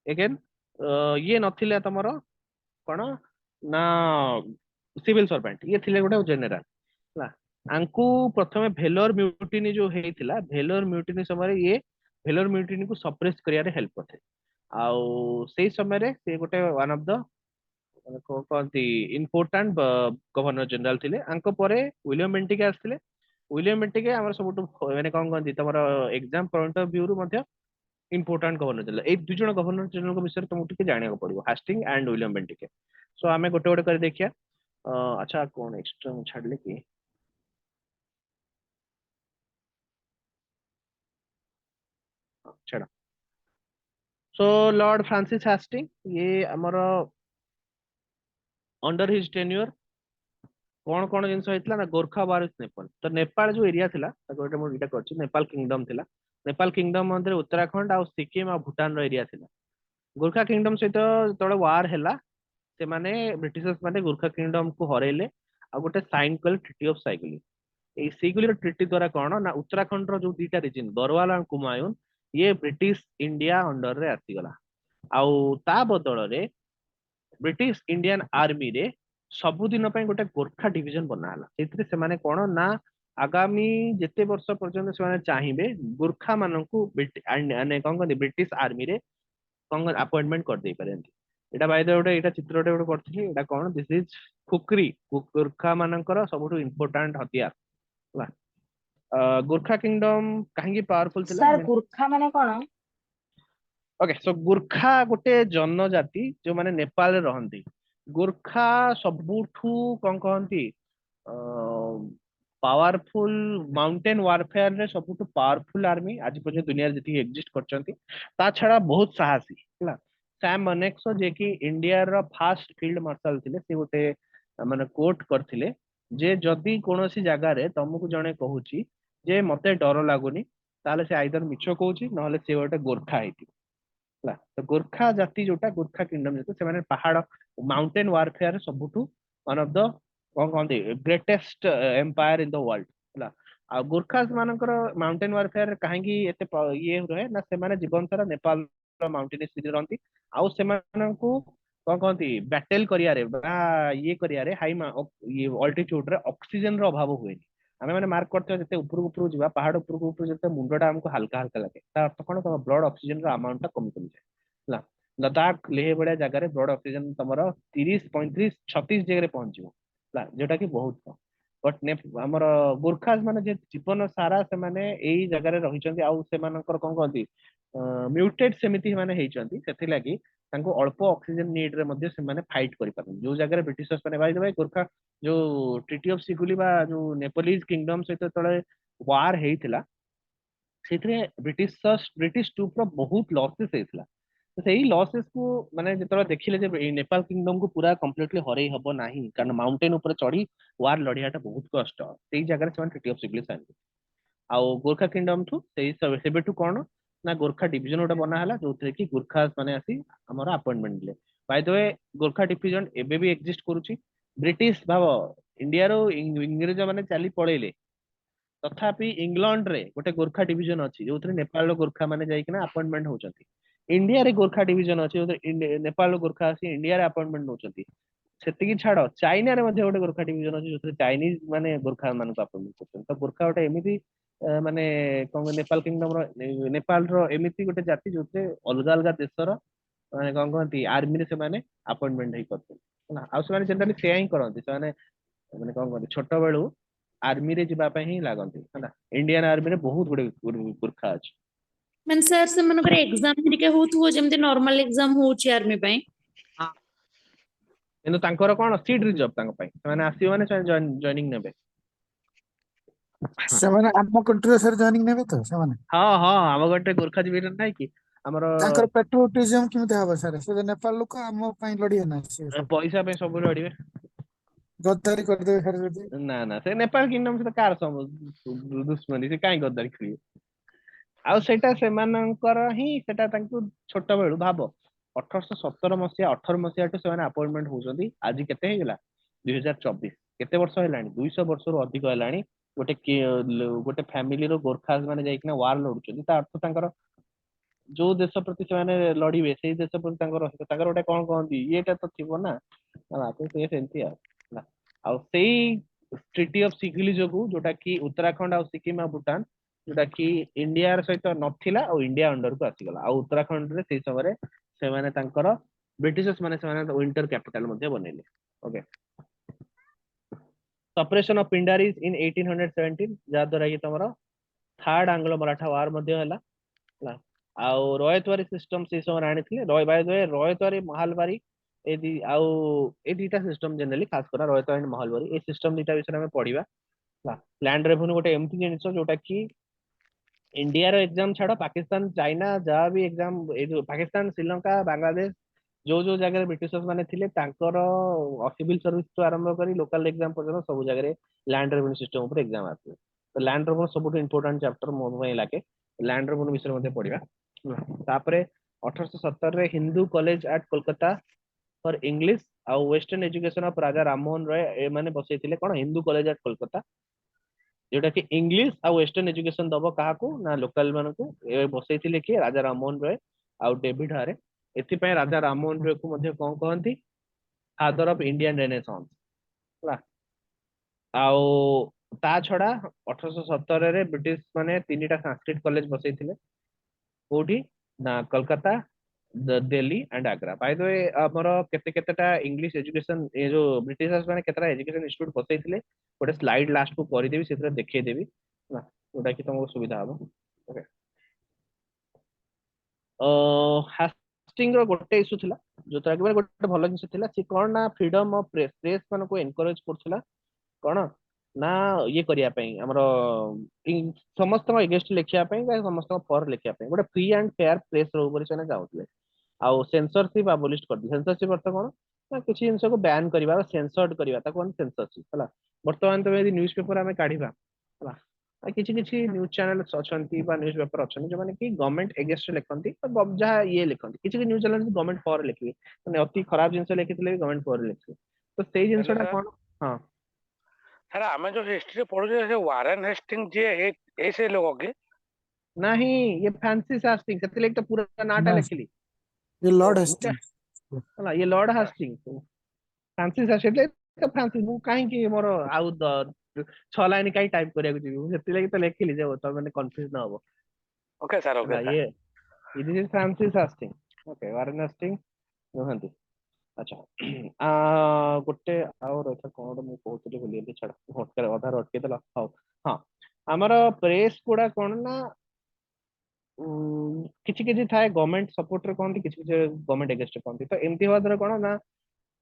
अगेन ये नथिले तमरो कोन ना सिविल सर्वेंट ये थिले गोटे जनरल हला आंकु प्रथमे भेलोर म्यूटिनी जो हेतिला भेलोर म्यूटिनी समय ये भेलोर म्यूटिनी को सप्रेस करिया रे हेल्प करथे आउ सेही समय रे से गोटे वन ऑफ द कहती इम्पोर्टाट गवर्नर जनरल थिले आंको परे विलियम बेंटिके आसथिले विलियम बेंटिके हमर सबटु माने कोन कहती तमरो एग्जाम पॉइंट ऑफ व्यू रु मध्ये इम्पोर्टाट गवर्नर जनरल ए दु जण गवर्नर जनरल को विषय तुमको टिके जानिया को पड़िबो हास्टिंग एंड विलियम बेंटिके सो आमे गोटे गोटे कर देखिया अच्छा कोन एक्स्ट्रा छाडले की छाड़ा सो लॉर्ड फ्रांसिस हास्टिंग ये हमर अंडर हिज टेन्योर कौन कौन जिन होता ना गोरखा वारिस नेपाल तो नेपाल जो एरिया थिला गोटे मो इटा करछि नेपाल किंगडम थिला नेपाल किंगडम मध्ये उत्तराखंड आ सिक्किम आ भूटान रो एरिया थिला गोरखा किंगडम सहित तळे वार हैला से माने ब्रिटिशर्स माने गोरखा किंगडम को हरेले आ गोटे साइन कल treaty of cycle A cycle treaty द्वारा कौन ना उत्तराखंड रो जो दीटा रीजन गरवाल एंड कुमायून ये ब्रिटिश इंडिया अंडर रे आसी गला आउ ता बदल रे ब्रिटिश इंडियन आर्मी रे सबुदिन गोटे गोरखा डिविजन बनाला से माने कौन ना आगामी जेते वर्ष पर्यंत से चाहिए गोरखा मानकू कौन कहते ब्रिटिश आर्मी रे कौन अपॉइंटमेंट कर दे पारंती एटा बाय द गोटे एटा चित्र गोटे करथि एटा कौन दिस इज खुकरी गोरखा मानकर सबुठु इंपोर्टेंट हथियार हला गोरखा किंगडम काहेकि पावरफुल थिला सर गुरखा माने कोन ओके सो गोरखा गोटे जनजाति जो माने नेपाल रे रहंती गोरखा सबुठू कौन कहती पावरफुल माउंटेन वारफेयर रे सबुठू पावरफुल आर्मी आज पर्यंत दुनिया जी एग्जिस्ट करचंती ता छड़ा बहुत साहसी हला सैम मनेक्सो जे कि इंडिया रो फास्ट फील्ड मार्शल थिले से गोटे माने कोट करथिले जे जदी कोनोसी जगह रे तुमको जणे कहूची जे मते डर लागुनी ताले से आइदर मिछो कहूची नहले से गोटे गोरखा हेती तो गोरखा जाति जोटा गोरखा किंगडम जो से पहाड़ माउंटेन वारफेयर सबुठू वन ऑफ द कौन कहते greatest empire in the world हला आ गोरखास मानकर माउंटेन वारफेयर कहीं एते ये रहे ना से माने जीवन सारा नेपाल माउंटेनियस सिटी रहंती आउ से माननकू कौन कहती बैटल करिया रे बा ये करिया रे हाई ये अल्टीट्यूड रे ऑक्सीजन रो अभाव हुएनी आमे माने मार्क करते जते ऊपर ऊपर जीवा पहाड़ ऊपर ऊपर जते मुंडटा हमको हल्का हल्का लगे ता अर्थ कोन तो ब्लड ऑक्सीजन रो अमाउंट ता कम कम जाए हला लद्दाख लेह बड़े जगह रे ब्लड ऑक्सीजन तमरो 30 35 36 जगह रे पहुंच जिवो हला जेटा कि बहुत कम बट ने हमर गोरखास माने जे जीवन सारा से माने एई जगह रे रहिचंती आउ से मानकर कोन कहती म्यूटेड सेमिति माने हेचंती सेथि लागि तांको अल्प ऑक्सीजन नीड रे मध्ये से माने फाइट करि पारन जो जगह रे ब्रिटिशर्स माने भाई गोरखा जो ट्रिटी ऑफ सिगुली बा जो नेपोलिस किंगडम सहित तळे वार हेइथिला सेथरे ब्रिटिश ट्रूप रो बहुत लॉसेस हेइथिला ସେଇ ଲସେସ୍ କୁ ମାନେ ଯେତେବେଳେ ଦେଖିଲେ ଯେ ଏଇ ନେପାଳ କିଙ୍ଗଡମ କୁ ପୁରା କମ୍ପ୍ଲିଟଲି ହରେଇ ହବ ନାହିଁ, କାରଣ ମାଉଣ୍ଟେନ ଉପରେ ଚଢି ୱାର ଲଢିବାଟା ବହୁତ କଷ୍ଟ, ସେଇ ଜାଗାରେ ସେମାନେ ଟ୍ରିଟି ଅଫ ସିଗ୍ଲିସ୍ ଆଣିଲେ। ଆଉ ଗୋର୍ଖା କିଙ୍ଗଡମ ଠୁ ସେବେଠୁ କଣ ନା ଗୋର୍ଖା ଡିଭିଜନ ଗୋଟେ ବନା ହେଲା, ଯୋଉଥିରେ କି ଗୁର୍ଖାସ ମାନେ ଆସି ଆମର ଆପଏଣ୍ଟମେଣ୍ଟ ଦେଲେ। Bai the we Gorkha division ଏବେ ବି ଏକ୍ଜିଷ୍ଟ କରୁଛି। ବ୍ରିଟିଶ ଭାବ ଇଣ୍ଡିଆରୁ ଇଂରେଜ ମାନେ ଚାଲି ପଳେଇଲେ, ତଥାପି ଇଂଲଣ୍ଡରେ ଗୋଟେ ଗୋର୍ଖା ଡିଭିଜନ ଅଛି ଯୋଉଥିରେ ନେପାଳର ଗୋର୍ଖା ମାନେ ଯାଇକିନା ଆପଏଣ୍ଟମେଣ୍ଟ ହଉଛନ୍ତି। ଇଣ୍ଡିଆରେ ଗୋର୍ଖା ଡିଭିଜନ ଅଛି ଯୋଉଥିରେ ନେପାଳର ଗୋର୍ଖା ଆସି ଇଣ୍ଡିଆରେ ଆପଏଣ୍ଟମେଣ୍ଟ ନଉଛନ୍ତି। ସେତିକି ଛାଡ, ଚାଇନାରେ ମଧ୍ୟ ଗୋଟେ ଗୋର୍ଖା ଡିଭିଜନ ଅଛି ଯୋଉଥିରେ ଚାଇନିଜ ମାନେ ଗୋର୍ଖା ମାନଙ୍କୁ ଆପଏଣ୍ଟମେଣ୍ଟ କରୁଛନ୍ତି। ତ ଗୋର୍ଖା ଗୋଟେ ଏମିତି ମାନେ କଣ ନେପାଳ କିଙ୍ଗଡମର ନେପାଳର ଏମିତି ଗୋଟେ ଜାତି ଯୋଉଥିରେ ଅଲଗା ଅଲଗା ଦେଶର ମାନେ କଣ କହନ୍ତି ଆର୍ମିରେ ସେମାନେ ଆପଏଣ୍ଟମେଣ୍ଟ ହେଇ କରୁଛନ୍ତି ହେଲା। ଆଉ ସେମାନେ ଜେନେରାଲି ସେୟା ହିଁ କରନ୍ତି, ସେମାନେ ମାନେ କଣ କହନ୍ତି ଛୋଟ ବେଳୁ ଆର୍ମିରେ ଯିବା ପାଇଁ ହିଁ ଲାଗନ୍ତି ହେଲା। ଇଣ୍ଡିଆନ ଆର୍ମିରେ ବହୁତ ଗୁଡେ ଗୁର୍ଖା ଅଛି। ମାନେ ସାର୍ ସେମାନଙ୍କର ଏକ୍ସାମ ହେରିକା ହଉଥିବ ଯେମିତି ନର୍ମାଲ ଏକ୍ସାମ ହଉଛି ଆର୍ମି ପାଇଁ? କିନ୍ତୁ ତାଙ୍କର କଣ ସିଟ୍ ରିଜର୍ଭ ତାଙ୍କ ପାଇଁ, ସେମାନେ ଆସିବେ ମାନେ ସେମାନେ ଜଏନିଂ ନେବେ। ସେମାନେ ଆମ କଣ୍ଟ୍ରିରେ ସାର୍ ଜଏନିଂ ନେବେ ତ ସେମାନେ? ହଁ ହଁ, ଆମ ଗୋଟେ ଗୋର୍ଖା ଡିଭିଜନ ନାହିଁ କି ଆମର, ତାଙ୍କର ପାଟ୍ରିଅଟିଜିମ୍ କେମିତି ହବ ସାର୍? ସେ ତ ନେପାଳ ଲୋକ, ଆମ ପାଇଁ ଲଢିବେ ନା ସେ ସବୁ? ପଇସା ପାଇଁ ସବୁ ଲଢିବେ। ଗଦ୍ଦାରି କରିଦେବେ ସାର୍ ଯଦି? ନା ନା, ସେ ନେପାଳ କିଙ୍ଗଡମ ସହିତ କାହାର ଦୁଶ୍ମନୀ, ସେ କାହିଁ ଗଦ୍ଦାରି କରିବେ? ଆଉ ସେଇଟା ସେମାନଙ୍କର ହିଁ, ସେଟା ତାଙ୍କୁ ଛୋଟ ବେଳୁ ଭାବ 1817 ମସିହା 18 ମସିହାଠୁ ସେମାନେ ଆପଏଣ୍ଟମେଣ୍ଟ ହଉଛନ୍ତି। ଆଜି କେତେ ହେଇଗଲା 2024, କେତେ ବର୍ଷ ହେଲାଣି? 200 ବର୍ଷରୁ ଅଧିକ ହେଲାଣି। ଗୋଟେ ଫ୍ୟାମିଲିର ଗୋର୍ଖାସ ମାନେ ଯାଇକିନା ୱାର ଲଢୁଛନ୍ତି, ତା ଅର୍ଥ ତାଙ୍କର ଯୋଉ ଦେଶ ପ୍ରତି ସେମାନେ ଲଢିବେ ସେଇ ଦେଶ ପ୍ରତି ତାଙ୍କର ଗୋଟେ କଣ କହନ୍ତି ଇଏଟା ତ ଥିବ ନା, ସେ ସେମିତି ଆଉ ହେଲା। ଆଉ ସେଇ ଟ୍ରିଟି ଅଫ ସିଗିଲି ଯୋଗୁ, ଯୋଉଟା କି ଉତ୍ତରାଖଣ୍ଡ ଆଉ ସିକିମ ଆଉ ଭୁଟାନ, ଯୋଉଟା କି ଇଣ୍ଡିଆର ସହିତ ନଥିଲା ଆଉ ଇଣ୍ଡିଆ ଅଣ୍ଡରକୁ ଆସିଗଲା। ଆଉ ଉତ୍ତରାଖଣ୍ଡରେ ସେଇ ସମୟରେ ସେମାନେ ତାଙ୍କର ବ୍ରିଟିଶର୍ସ ମାନେ ସେମାନେ ୱିଣ୍ଟର କ୍ୟାପିଟାଲ ମଧ୍ୟ ବନେଇଲେ। ଓକେ, ସପରେସନ ଅଫ ପିଣ୍ଡାରିଜ ଇନ 1817, ଯାହା ଦ୍ୱାରା କି ତମର ଥାର୍ଡ ଆଙ୍ଗ୍ଲୋ ମରାଠା ୱାର ମଧ୍ୟ ହେଲା ହେଲା। ଆଉ ରୟତୱାରୀ ସିଷ୍ଟମ ସେଇ ସମୟରେ ଆଣିଥିଲେ। ରୟତୱାରୀ ମହାଲବାରୀ ଆଉ ଏ ଦିଟା ସିଷ୍ଟମ ଜେନେରାଲି ଖାସ କରି ରୟତୱାରୀ ଆଣ୍ଡ ମହାଲବାରୀ, ଏ ସିଷ୍ଟମ ଦିଟା ବିଷୟରେ ଆମେ ପଢିବା। ଲ୍ୟାଣ୍ଡ ରେଭେନ୍ୟୁ ଗୋଟେ ଏମିତି ଜିନିଷ ଯୋଉଟା କି ଇଣ୍ଡିଆର ଏକ୍ସାମ ଛାଡ, ପାକିସ୍ତାନ ଚାଇନା ଯାହା ବି ଏକ୍ସାମ, ଏଇ ଯୋଉ ପାକିସ୍ତାନ ଶ୍ରୀଲଙ୍କା ବାଂଲାଦେଶ ଯୋଉ ଯୋଉ ଜାଗାରେ ବ୍ରିଟିଶର୍ସ ମାନେ ଥିଲେ, ତାଙ୍କର ସିଭିଲ ସର୍ଭିସ ଠୁ ଆରମ୍ଭ କରି ଲୋକାଲ ଏକ୍ସାମ ପର୍ଯ୍ୟନ୍ତ ସବୁ ଜାଗାରେ ଲ୍ୟାଣ୍ଡ ରେଭେନ୍ୟୁ ସିଷ୍ଟମ ଉପରେ ଏକ୍ସାମ ଆସେ। ତ ଲ୍ୟାଣ୍ଡ ରେଭେନ୍ୟୁ ସବୁଠୁ ଇମ୍ପୋର୍ଟାଣ୍ଟ ଚାପ୍ଟର ମୋ ପାଇଁ ଲାଗେ। ଲ୍ୟାଣ୍ଡ ରେଭେନ୍ୟୁ ବିଷୟରେ ମଧ୍ୟ ପଢିବା। ତାପରେ 1817ରେ ହିନ୍ଦୁ କଲେଜ ଆଟ କୋଲକାତା ଫର ଇଂଲିଶ ଆଉ western education of Raja Rammohan Roy, ଏମାନେ ବସେଇଥିଲେ କଣ ହିନ୍ଦୁ କଲେଜ ଆଟ କୋଲକାତା, ଯୋଉଟା କି ଇଂଲିଶ ଆଉ ୱେଷ୍ଟର୍ଣ୍ଣ ଏଜୁକେସନ ଦବ କାହାକୁ ନା ଲୋକାଲ ମାନଙ୍କୁ। ଏ ବସେଇଥିଲେ କିଏ? ରାଜା ରାମମୋହନ ରୟ ଆଉ ଡେଭିଡ ହାରେ। ଏଥିପାଇଁ ରାଜା ରାମମୋହନ ରୟକୁ ମଧ୍ୟ କଣ କହନ୍ତି? ଫାଦର ଅଫ ଇଣ୍ଡିଆନ ରେନେସାନ୍ସ ହେଲା। ଆଉ ତା ଛଡା 1817ରେ ବ୍ରିଟିଶ ମାନେ 3ଟା ସାଂସ୍କ୍ରିଟ କଲେଜ ବସେଇଥିଲେ। କୋଉଠି ନା Kolkata, Delhi and Agra. Bai the we ଆମର କେତେଟା ଇଂଲିଶ ଏଜୁକେସନ, ଏ ଯୋଉ ବ୍ରିଟିଶ ମାନେ କେତେଟା ଏଜୁକେସନ ଇନଷ୍ଟିଚ୍ୟୁଟ ବସେଇଥିଲେ, ଗୋଟେ ସ୍ଲାଇଡ ଲାଷ୍ଟକୁ କରିଦେବି, ସେଥିରେ ଦେଖେଇଦେବି ହେଲା, ଯୋଉଟା କି ତମକୁ ସୁବିଧା ହବ। ଓକେ, ହାଷ୍ଟିଙ୍ଗର ଗୋଟେ ଇସ୍ୟୁ ଥିଲା, ଯୋଉଟା କି ଗୋଟେ ଭଲ ଜିନିଷ ଥିଲା। ସେ କଣ ନା ଫ୍ରିଡମ ଅଫ ପ୍ରେସ, ପ୍ରେସ ମାନଙ୍କୁ ଏନକରେଜ କରୁଥିଲା କଣ ନା ଇଏ କରିବା ପାଇଁ, ଆମର ସମସ୍ତଙ୍କ ଏଗେନ୍ଷ୍ଟ ଲେଖିବା ପାଇଁ ବା ସମସ୍ତଙ୍କ ଫର ଲେଖିବା ପାଇଁ ଗୋଟେ ଫ୍ରି ଆଣ୍ଡ ଫେୟାର ପ୍ରେସ ରହୁ ବୋଲି ସେମାନେ ଚାହୁଁଥିଲେ। ଆଉ ସେନ୍ସରସିପ ଆବଲିଷ୍ଟ କରିଥିଲେ। ସେନ୍ସରସିପ ଅର୍ଥ କଣ ନା କିଛି ଜିନିଷକୁ ବ୍ୟାନ କରିବା ବା ସେନ୍ସର୍ଡ କରିବା, ତାକୁ ଆମେ ସେନ୍ସରସିପ ହେଲା। ବର୍ତ୍ତମାନ ତମେ ଯଦି ନ୍ୟୁଜ ପେପର ଆମେ କାଢିବା ହେଲା, କିଛି କିଛି ନ୍ୟୁଜ ଚ୍ୟାନେଲ ଅଛନ୍ତି ବା ନ୍ୟୁଜ ପେପର ଅଛନ୍ତି ଯୋଉମାନେ କି ଗଭର୍ଣ୍ଣମେଣ୍ଟ ଏଗେନ୍ଷ୍ଟ ଲେଖନ୍ତି, ଯାହା ଇଏ ଲେଖନ୍ତି। କିଛି କିଛି ନ୍ୟୁଜ ଚ୍ୟାନେଲ ଗଭର୍ଣ୍ଣମେଣ୍ଟ ଫର ଲେଖିବେ, ମାନେ ଅତି ଖରାପ ଜିନିଷ ଲେଖିଥିଲେ ବି ଗଭର୍ଣ୍ଣମେଣ୍ଟ ଫର ଲେଖିବେ। ତ ସେଇ ଜିନିଷଟା କଣ, ହଁ ସାର୍ ଆମେ ଯୋଉ ହିଷ୍ଟ୍ରି ପଢୁଛେ, ସେ ୱାରେନ ହେଷ୍ଟିଙ୍ଗ ଯିଏ ଏ ସେ ଲୋକ କି? नहीं, ये फ्रांसिस हास्टिंग, ସେଥିଲାଗି ତ ପୁରା ନାଁଟା ନା, ଲେଖିଲି। ये लॉर्ड ମୁଁ କା- हेस्टिंग्स। ହେଲା, ଇଏ ଲର୍ଡ ହାଷ୍ଟିଙ୍ଗ, ଫ୍ରାନ୍ସିସ୍ ହାଷ୍ଟିଙ୍ଗ। ଫ୍ରାନ୍ସିସ୍, ମୁଁ କାହିଁକି ମୋର ଆଉ 6 ଲାଇନ କାହିଁ ଟାଇପ କରିବାକୁ ଯିବି, ମୁଁ ସେଥିଲାଗି ତ ଲେଖିଲି ଯେ ତମେ ମାନେ କନଫ୍ୟୁଜ ନ ହବ ଓକେ ସାର୍, ଓକେ ହେଲା। ସାର୍। ଇଏ ଫ୍ରାନ୍ସିସ୍ ହାଷ୍ଟିଙ୍ଗ, ଓକେ, ୱାରେନ୍ ହାଷ୍ଟିଙ୍ଗ ନୁହନ୍ତି। ଆଚ୍ଛା, ଗୋଟେ ଆଉ ରହିଥା, କଣ ଗୋଟେ ମୁଁ କହୁଥିଲି ଭୁଲିଗଲି, ଛାଡ, ଅଧାରୁ ଅଟକେଇଦେଲା। ହଉ, ହଁ, ଆମର ପ୍ରେସ୍ ଗୁଡା କଣ ନା କିଛି କିଛି ଥାଏ ଗଭର୍ଣ୍ଣମେଣ୍ଟ ସପୋର୍ଟରେ କହନ୍ତି, କିଛି କିଛି ଗଭର୍ଣ୍ଣମେଣ୍ଟ ଏଗେନ୍ଷ୍ଟରେ କହନ୍ତି। ତ ଏମିତି ହବା ଦ୍ୱାରା କଣ ନା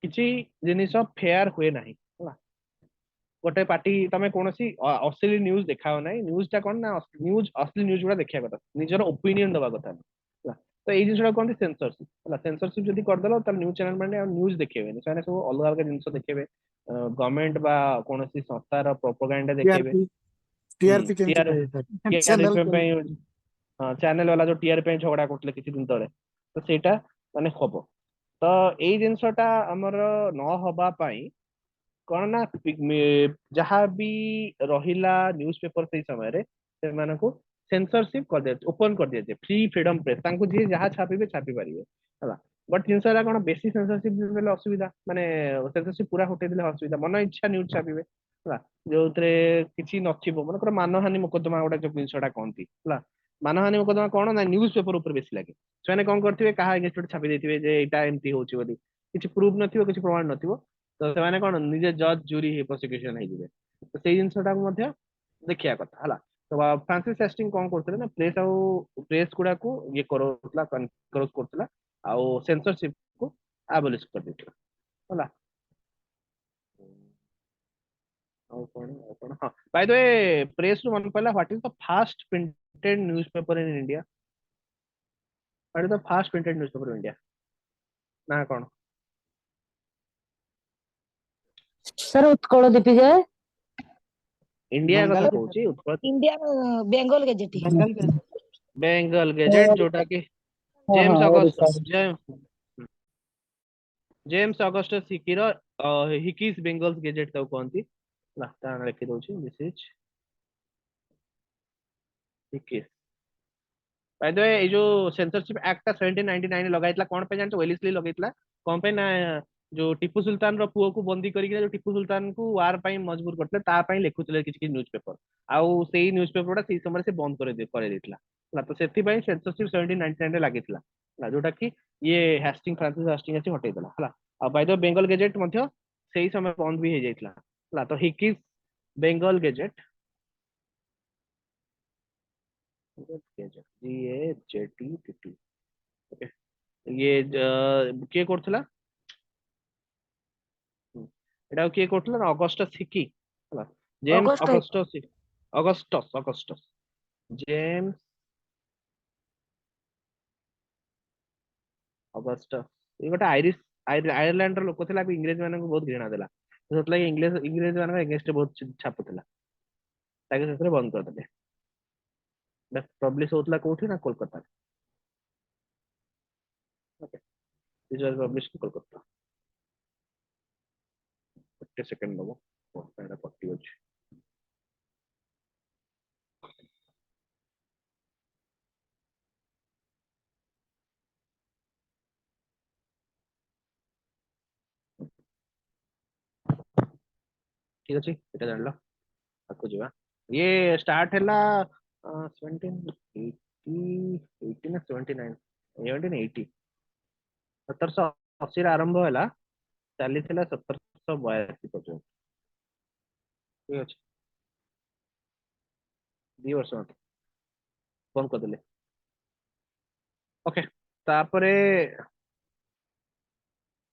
କିଛି ଜିନିଷ ଫେୟାର ହୁଏ ନାହିଁ ହେଲା। ଗୋଟେ ପାର୍ଟି, ତମେ କୌଣସି ଅଶ୍ଳୀଳ ନ୍ୟୁଜ ଦେଖାଅ ନାହିଁ। ନ୍ୟୁଜ ଟା କଣ ନା, ନ୍ୟୁଜ ଅଶ୍ଳୀଳ ନ୍ୟୁଜ ଗୁଡା ଦେଖିବା କଥା, ନିଜର ଓପିନିଅନ ଦବା କଥା ହେଲା। तो एई जिनसटा कोन सेंसरशिप हला सेंसरशिप जदी कर देलो त न्यूज चैनल माने न्यूज देखेबे से सब अलग अलग जिंस देखेबे गवर्नमेंट बा कोनोसी संस्थार प्रोपेगेंडा देखेबे टीआरपी टीआरपी केमती टीआर पाइबे चैनल टीआरपी पे हाँ चैनल वाला जो टीआरपी पे झगड़ा करथले किछि दिन तळे तो सेटा माने हबो तो एई जिनसटा हमर न हबा पई कौन ना जहाँ भी रहिला न्यूज पेपर से समय रे से मानको सेंसरशिप कर दे ओपन कर दिए फ्री फ्रीडम प्रेस तांको जे जहाँ छापिबे छापी पारिबे हला बट जिनसरा कोन बेसी सेंसरशिप देले असुविधा माने सेंसरशिप पूरा हटे देले असुविधा मन इच्छा न्यूज छापिबे हला जोतरे किछि नथिबो मन मानहानि मुकदमा गोटा जो जिनसटा कोनती हला मानहानि मुकदमा कोन ना न्यूज पेपर ऊपर बेसी लागे सेने कोन करथिबे कहा अगेंस्ट छापी देथिबे जे एटा एमती होची बोली किछि प्रूफ नथिबो किछि प्रमाण नथिबो तो से कौन निजे जज जूरी प्रोसिक्यूशन हो तो से जिनटा देखिया कथा हला तो फ्रांसिस हेस्टिंग कौन करते ना प्रेस गुड़ा को ये करोला कन्क्रोज करतला आउ सेंसरशिप को एबोलिश कर देथिला हला हां बाय द वे प्रेस नु मन पहला what is the first printed newspaper in India what is the first printed newspaper in India ना कौन सर उत्कल दीपिका इंडिया कथा कहूची Utkal India Bengal gazette Bengal gazette जोटा कि James Augustus Hicky's Bengal's gazette तो कहंती ता लिखि दोची this is Hicky's by the way ए जो सेंसरशिप एक्ट 1799 लगाइतला कोन पे जानतो वेलिसली लगाइतला कोन पे ना जो टिपू सुल्तान रो पुओ को बंदी करी जो टिपू सुल्तान को वार पई मजबूर करतले ता पई लेखुतले किछि न्यूज़ पेपर आउ सेही न्यूज़ पेपरटा सेही समय से बंद करे देतला ना तो सेथि पई सेंसरशिप 1799 रे लागितला ना जोटा कि ये हेस्टिंग फ्रांसिस हेस्टिंग अछि हटै देला हला आ बाय द बेंगल गेजेट मध्य सेही समय बंद भी हे जाइतला हला तो Hicky's Bengal gazette gazette GAJET okay ये के करथला एटा के करथला ना अगस्टस हिकी हला जेम्स अगस्टस जेम्स अगस्टस ये गोटे आयरलैंड रो लोक थिला भी इंग्रेज मानन को बहुत घृणा देला तो मतलब इंग्रेज मानन अगेंस्ट बहुत छापुतला ताके सेतरे बंद कर देले बस पब्लिश होतला कोठी ना Kolkata okay this was publish in Kolkata 50 second दबो एटा पट्टी अछि ठीक अछि एटा जानलो आको जीवा ये स्टार्ट हैला 1780 80 ना 79 1780 1780 रे आरंभ हैला चली थिला 1782 पर्यंत ठीक अछि 2 वर्ष मत फोन कर देले ओके तापरे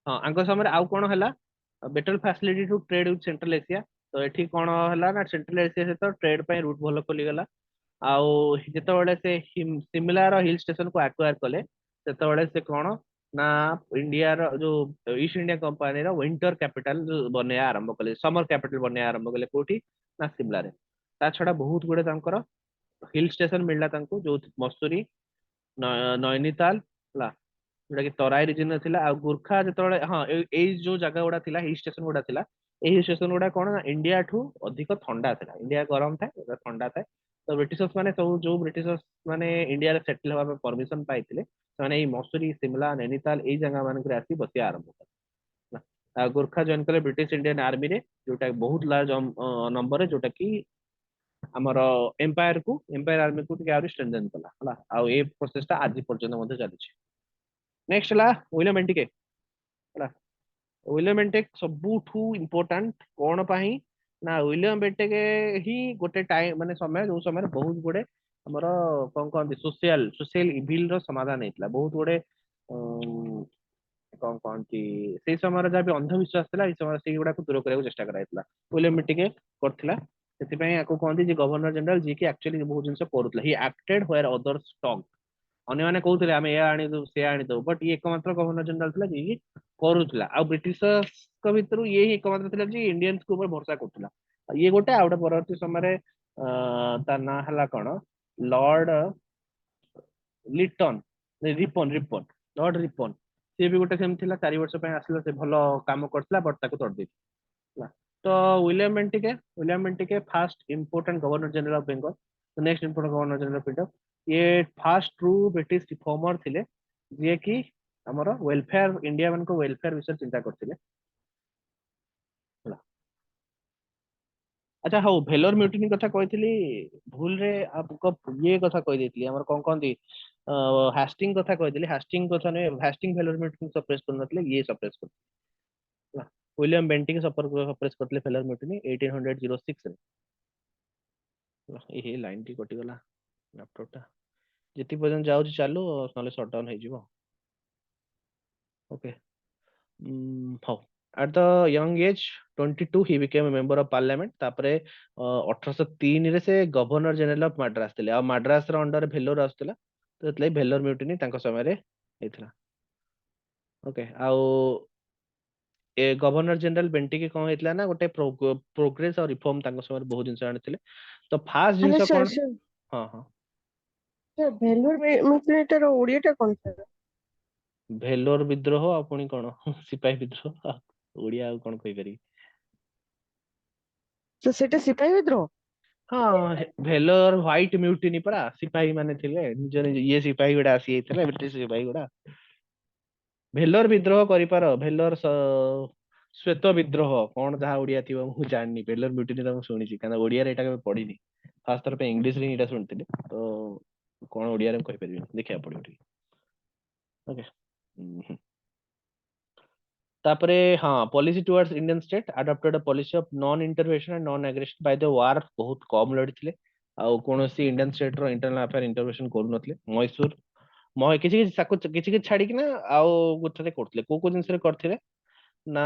हां आंको समय आउ कोन हैला better facility to trade with Central Asia तो एठी कोन हैला ना सेंट्रल एशिया से तो ट्रेड पे रूट भलो खोली गला आउ जेते बडे से सिमिलर हिल स्टेशन को एक्वायर कले सेते बडे से कोन ना इंडिया रो जो ईस्ट इंडिया कंपनी रो विंटर कैपिटल बने आरंभ कले समर कैपिटल बने आरंभ कले कोठी ना शिमला रे ता छडा बहुत गुडे तांकर हिल स्टेशन मिलला तांको जो मसूरी नैनीताल ला जोटा कि तराई रिजन थिला आ गुरखा जतबे हां ए जो जगह गुडा थिला हिल स्टेशन गुडा थिला एही स्टेशन गुडा कोन इंडिया ठू अधिक ठंडा थिला इंडिया गरम था ठंडा था तो ब्रिटिशर्स माने सब जो ब्रिटिशर्स माने इंडिया रे सेटल हवा परमिशन पाइथिले माने ए मसूरी शिमला नैनीताल ए जगह मान करे आसी बसिया आरंभ करला गुरखा जॉइन कले ब्रिटिश इंडियन आर्मी रे जोटा बहुत लार्ज नंबर रे जोटा कि हमर एम्पायर आर्मी को टिके आउरी स्ट्रेंथन कला हला आ ए प्रोसेस ता आज पर्यंत मध्ये चली छी नेक्स्ट ला विलियम बेंटिके हला विलियम बेंटिक सबुठू इंपोर्टेंट कोन पाही ना विलियम बेंटिके ही गोटे टाइम माने समय जो समय बहुत गुडे हमर कोन सोशल इविल रो समाधान हेतला बहुत गुडे कोन की से समय रे भी अंधविश्वास थिला ए समय से गुडा को दूर करे चेष्टा कराइतला विलियम बेंटिके करथिला सेति पई आको कहंती जे गवर्नर जनरल जे कि एक्चुअली बहुत जिंस करूतला he acted where others talk ଅନ୍ୟ ମାନେ କହୁଥିଲେ ଆମେ ଏୟା ଆଣିଦବୁ ସେ ଆଣିଦବୁ, ବଟ୍ ଇଏ ଏକମାତ୍ର ଗଭର୍ଣ୍ଣର ଜେନେରାଲ ଥିଲା ଯିଏ କରୁଥିଲା। ଆଉ ବ୍ରିଟିଶଙ୍କ ଭିତରୁ ଇଏ ହିଁ ଏକମାତ୍ର ଥିଲା ଯିଏ ଇଣ୍ଡିଆନ୍ସ ଉପରେ ଭରସା କରୁଥିଲା। ଆଉ ଇଏ ଗୋଟେ, ଆଉ ଗୋଟେ ପରବର୍ତ୍ତୀ ସମୟରେ ତା ନାଁ ହେଲା କଣ, Lord Liton, Ripon, Lord Ripon. ସିଏ ବି ଗୋଟେ ସେମିତି ଥିଲା, 4 ବର୍ଷ ପାଇଁ ଆସିଲା, ସେ ଭଲ କାମ କରିଥିଲା, ବଟ୍ ତାକୁ ତଡ଼ିଦେଇଥିଲା। ତ ୱିଲିୟମ ବେଣ୍ଟିକେ first important governor general of Bengal, next important governor general of India. ये फास्ट ट्रू ब्रिटिश रिफॉर्मर थिले, जे कि हमर वेलफेयर, इंडिया मन को वेलफेयर विषय चिंता करथिले। अच्छा हो, भेलोर म्यूटिनी कथा कहथिली भूल रे, आपको ये कथा कह देथिली, हमर कोन कोन दी हास्टिंग कथा कहथिली, हास्टिंग कथा ने, हास्टिंग भेलोर म्यूटिनी सप्रेस कर नथले, ये सप्रेस कर। विलियम बेंटिक सप्रेस करथिले भेलोर म्यूटिनी 1806 रे। ए लाइन टी कटि गला लैपटॉप टा, जेति पर्यंत जाउची चालू, नले शट डाउन हे जिवो। ओके, हो। At the young age 22 he became a member of parliament। तापरे 1803 रे से गवर्नर जनरल ऑफ मद्रास थिले। आ मद्रास रो अंडर भेलोर आस्तला, तो एतले भेलोर म्यूटिनी तांको समय रे हेतला। ओके, आउ ए गवर्नर जनरल बेंटिके कोन हेतला ना, गोटे प्रोग्रेस और रिफॉर्म तांको समय बहुत जिंस आनिथिले। तो फास्ट हेलो जिंस सर, कोन, सर हां हां, सर भेलोर म्यूटिनीटार ओडियाटा कौन सर? भेलोर विद्रोह आ पुणी कोन सिपाही विद्रोह, ओडिया आ कोन कहि पारि। तो सेटा सिपाही विद्रोह? हाँ, भेलोर व्हाइट म्यूटिनी परा, सिपाही माने थिले, निज निज ये सिपाही गुडा आसी हेतले, ब्रिटिश सिपाही गुडा। भेलोर विद्रोह करि पार, भेलोर श्वेत विद्रोह कोन जहा ओडिया थिबो मु जाननी, भेलोर म्यूटिनी त मु सुनिछि, काना ओडिया रे एटा के पढिनी, खास तरह पे इंग्लिश रे एटा सुनथिले, तो कोन ओडिया रे कहि परिबे, देखिया पडियो ठीक। ओके, तापरे हाँ, policy towards Indian state adopted a policy of non intervention and non aggression by the war, बहुत कम लड़िथिले। आउ कोनोसी इंडियन स्टेट रो इंटरनल अफेयर इंटरवेंशन करू नथले। मैसूर किछि किछि किछि किछि छाडी कि ना, आउ गुथरे करथले, को जिंस रे करथिले ना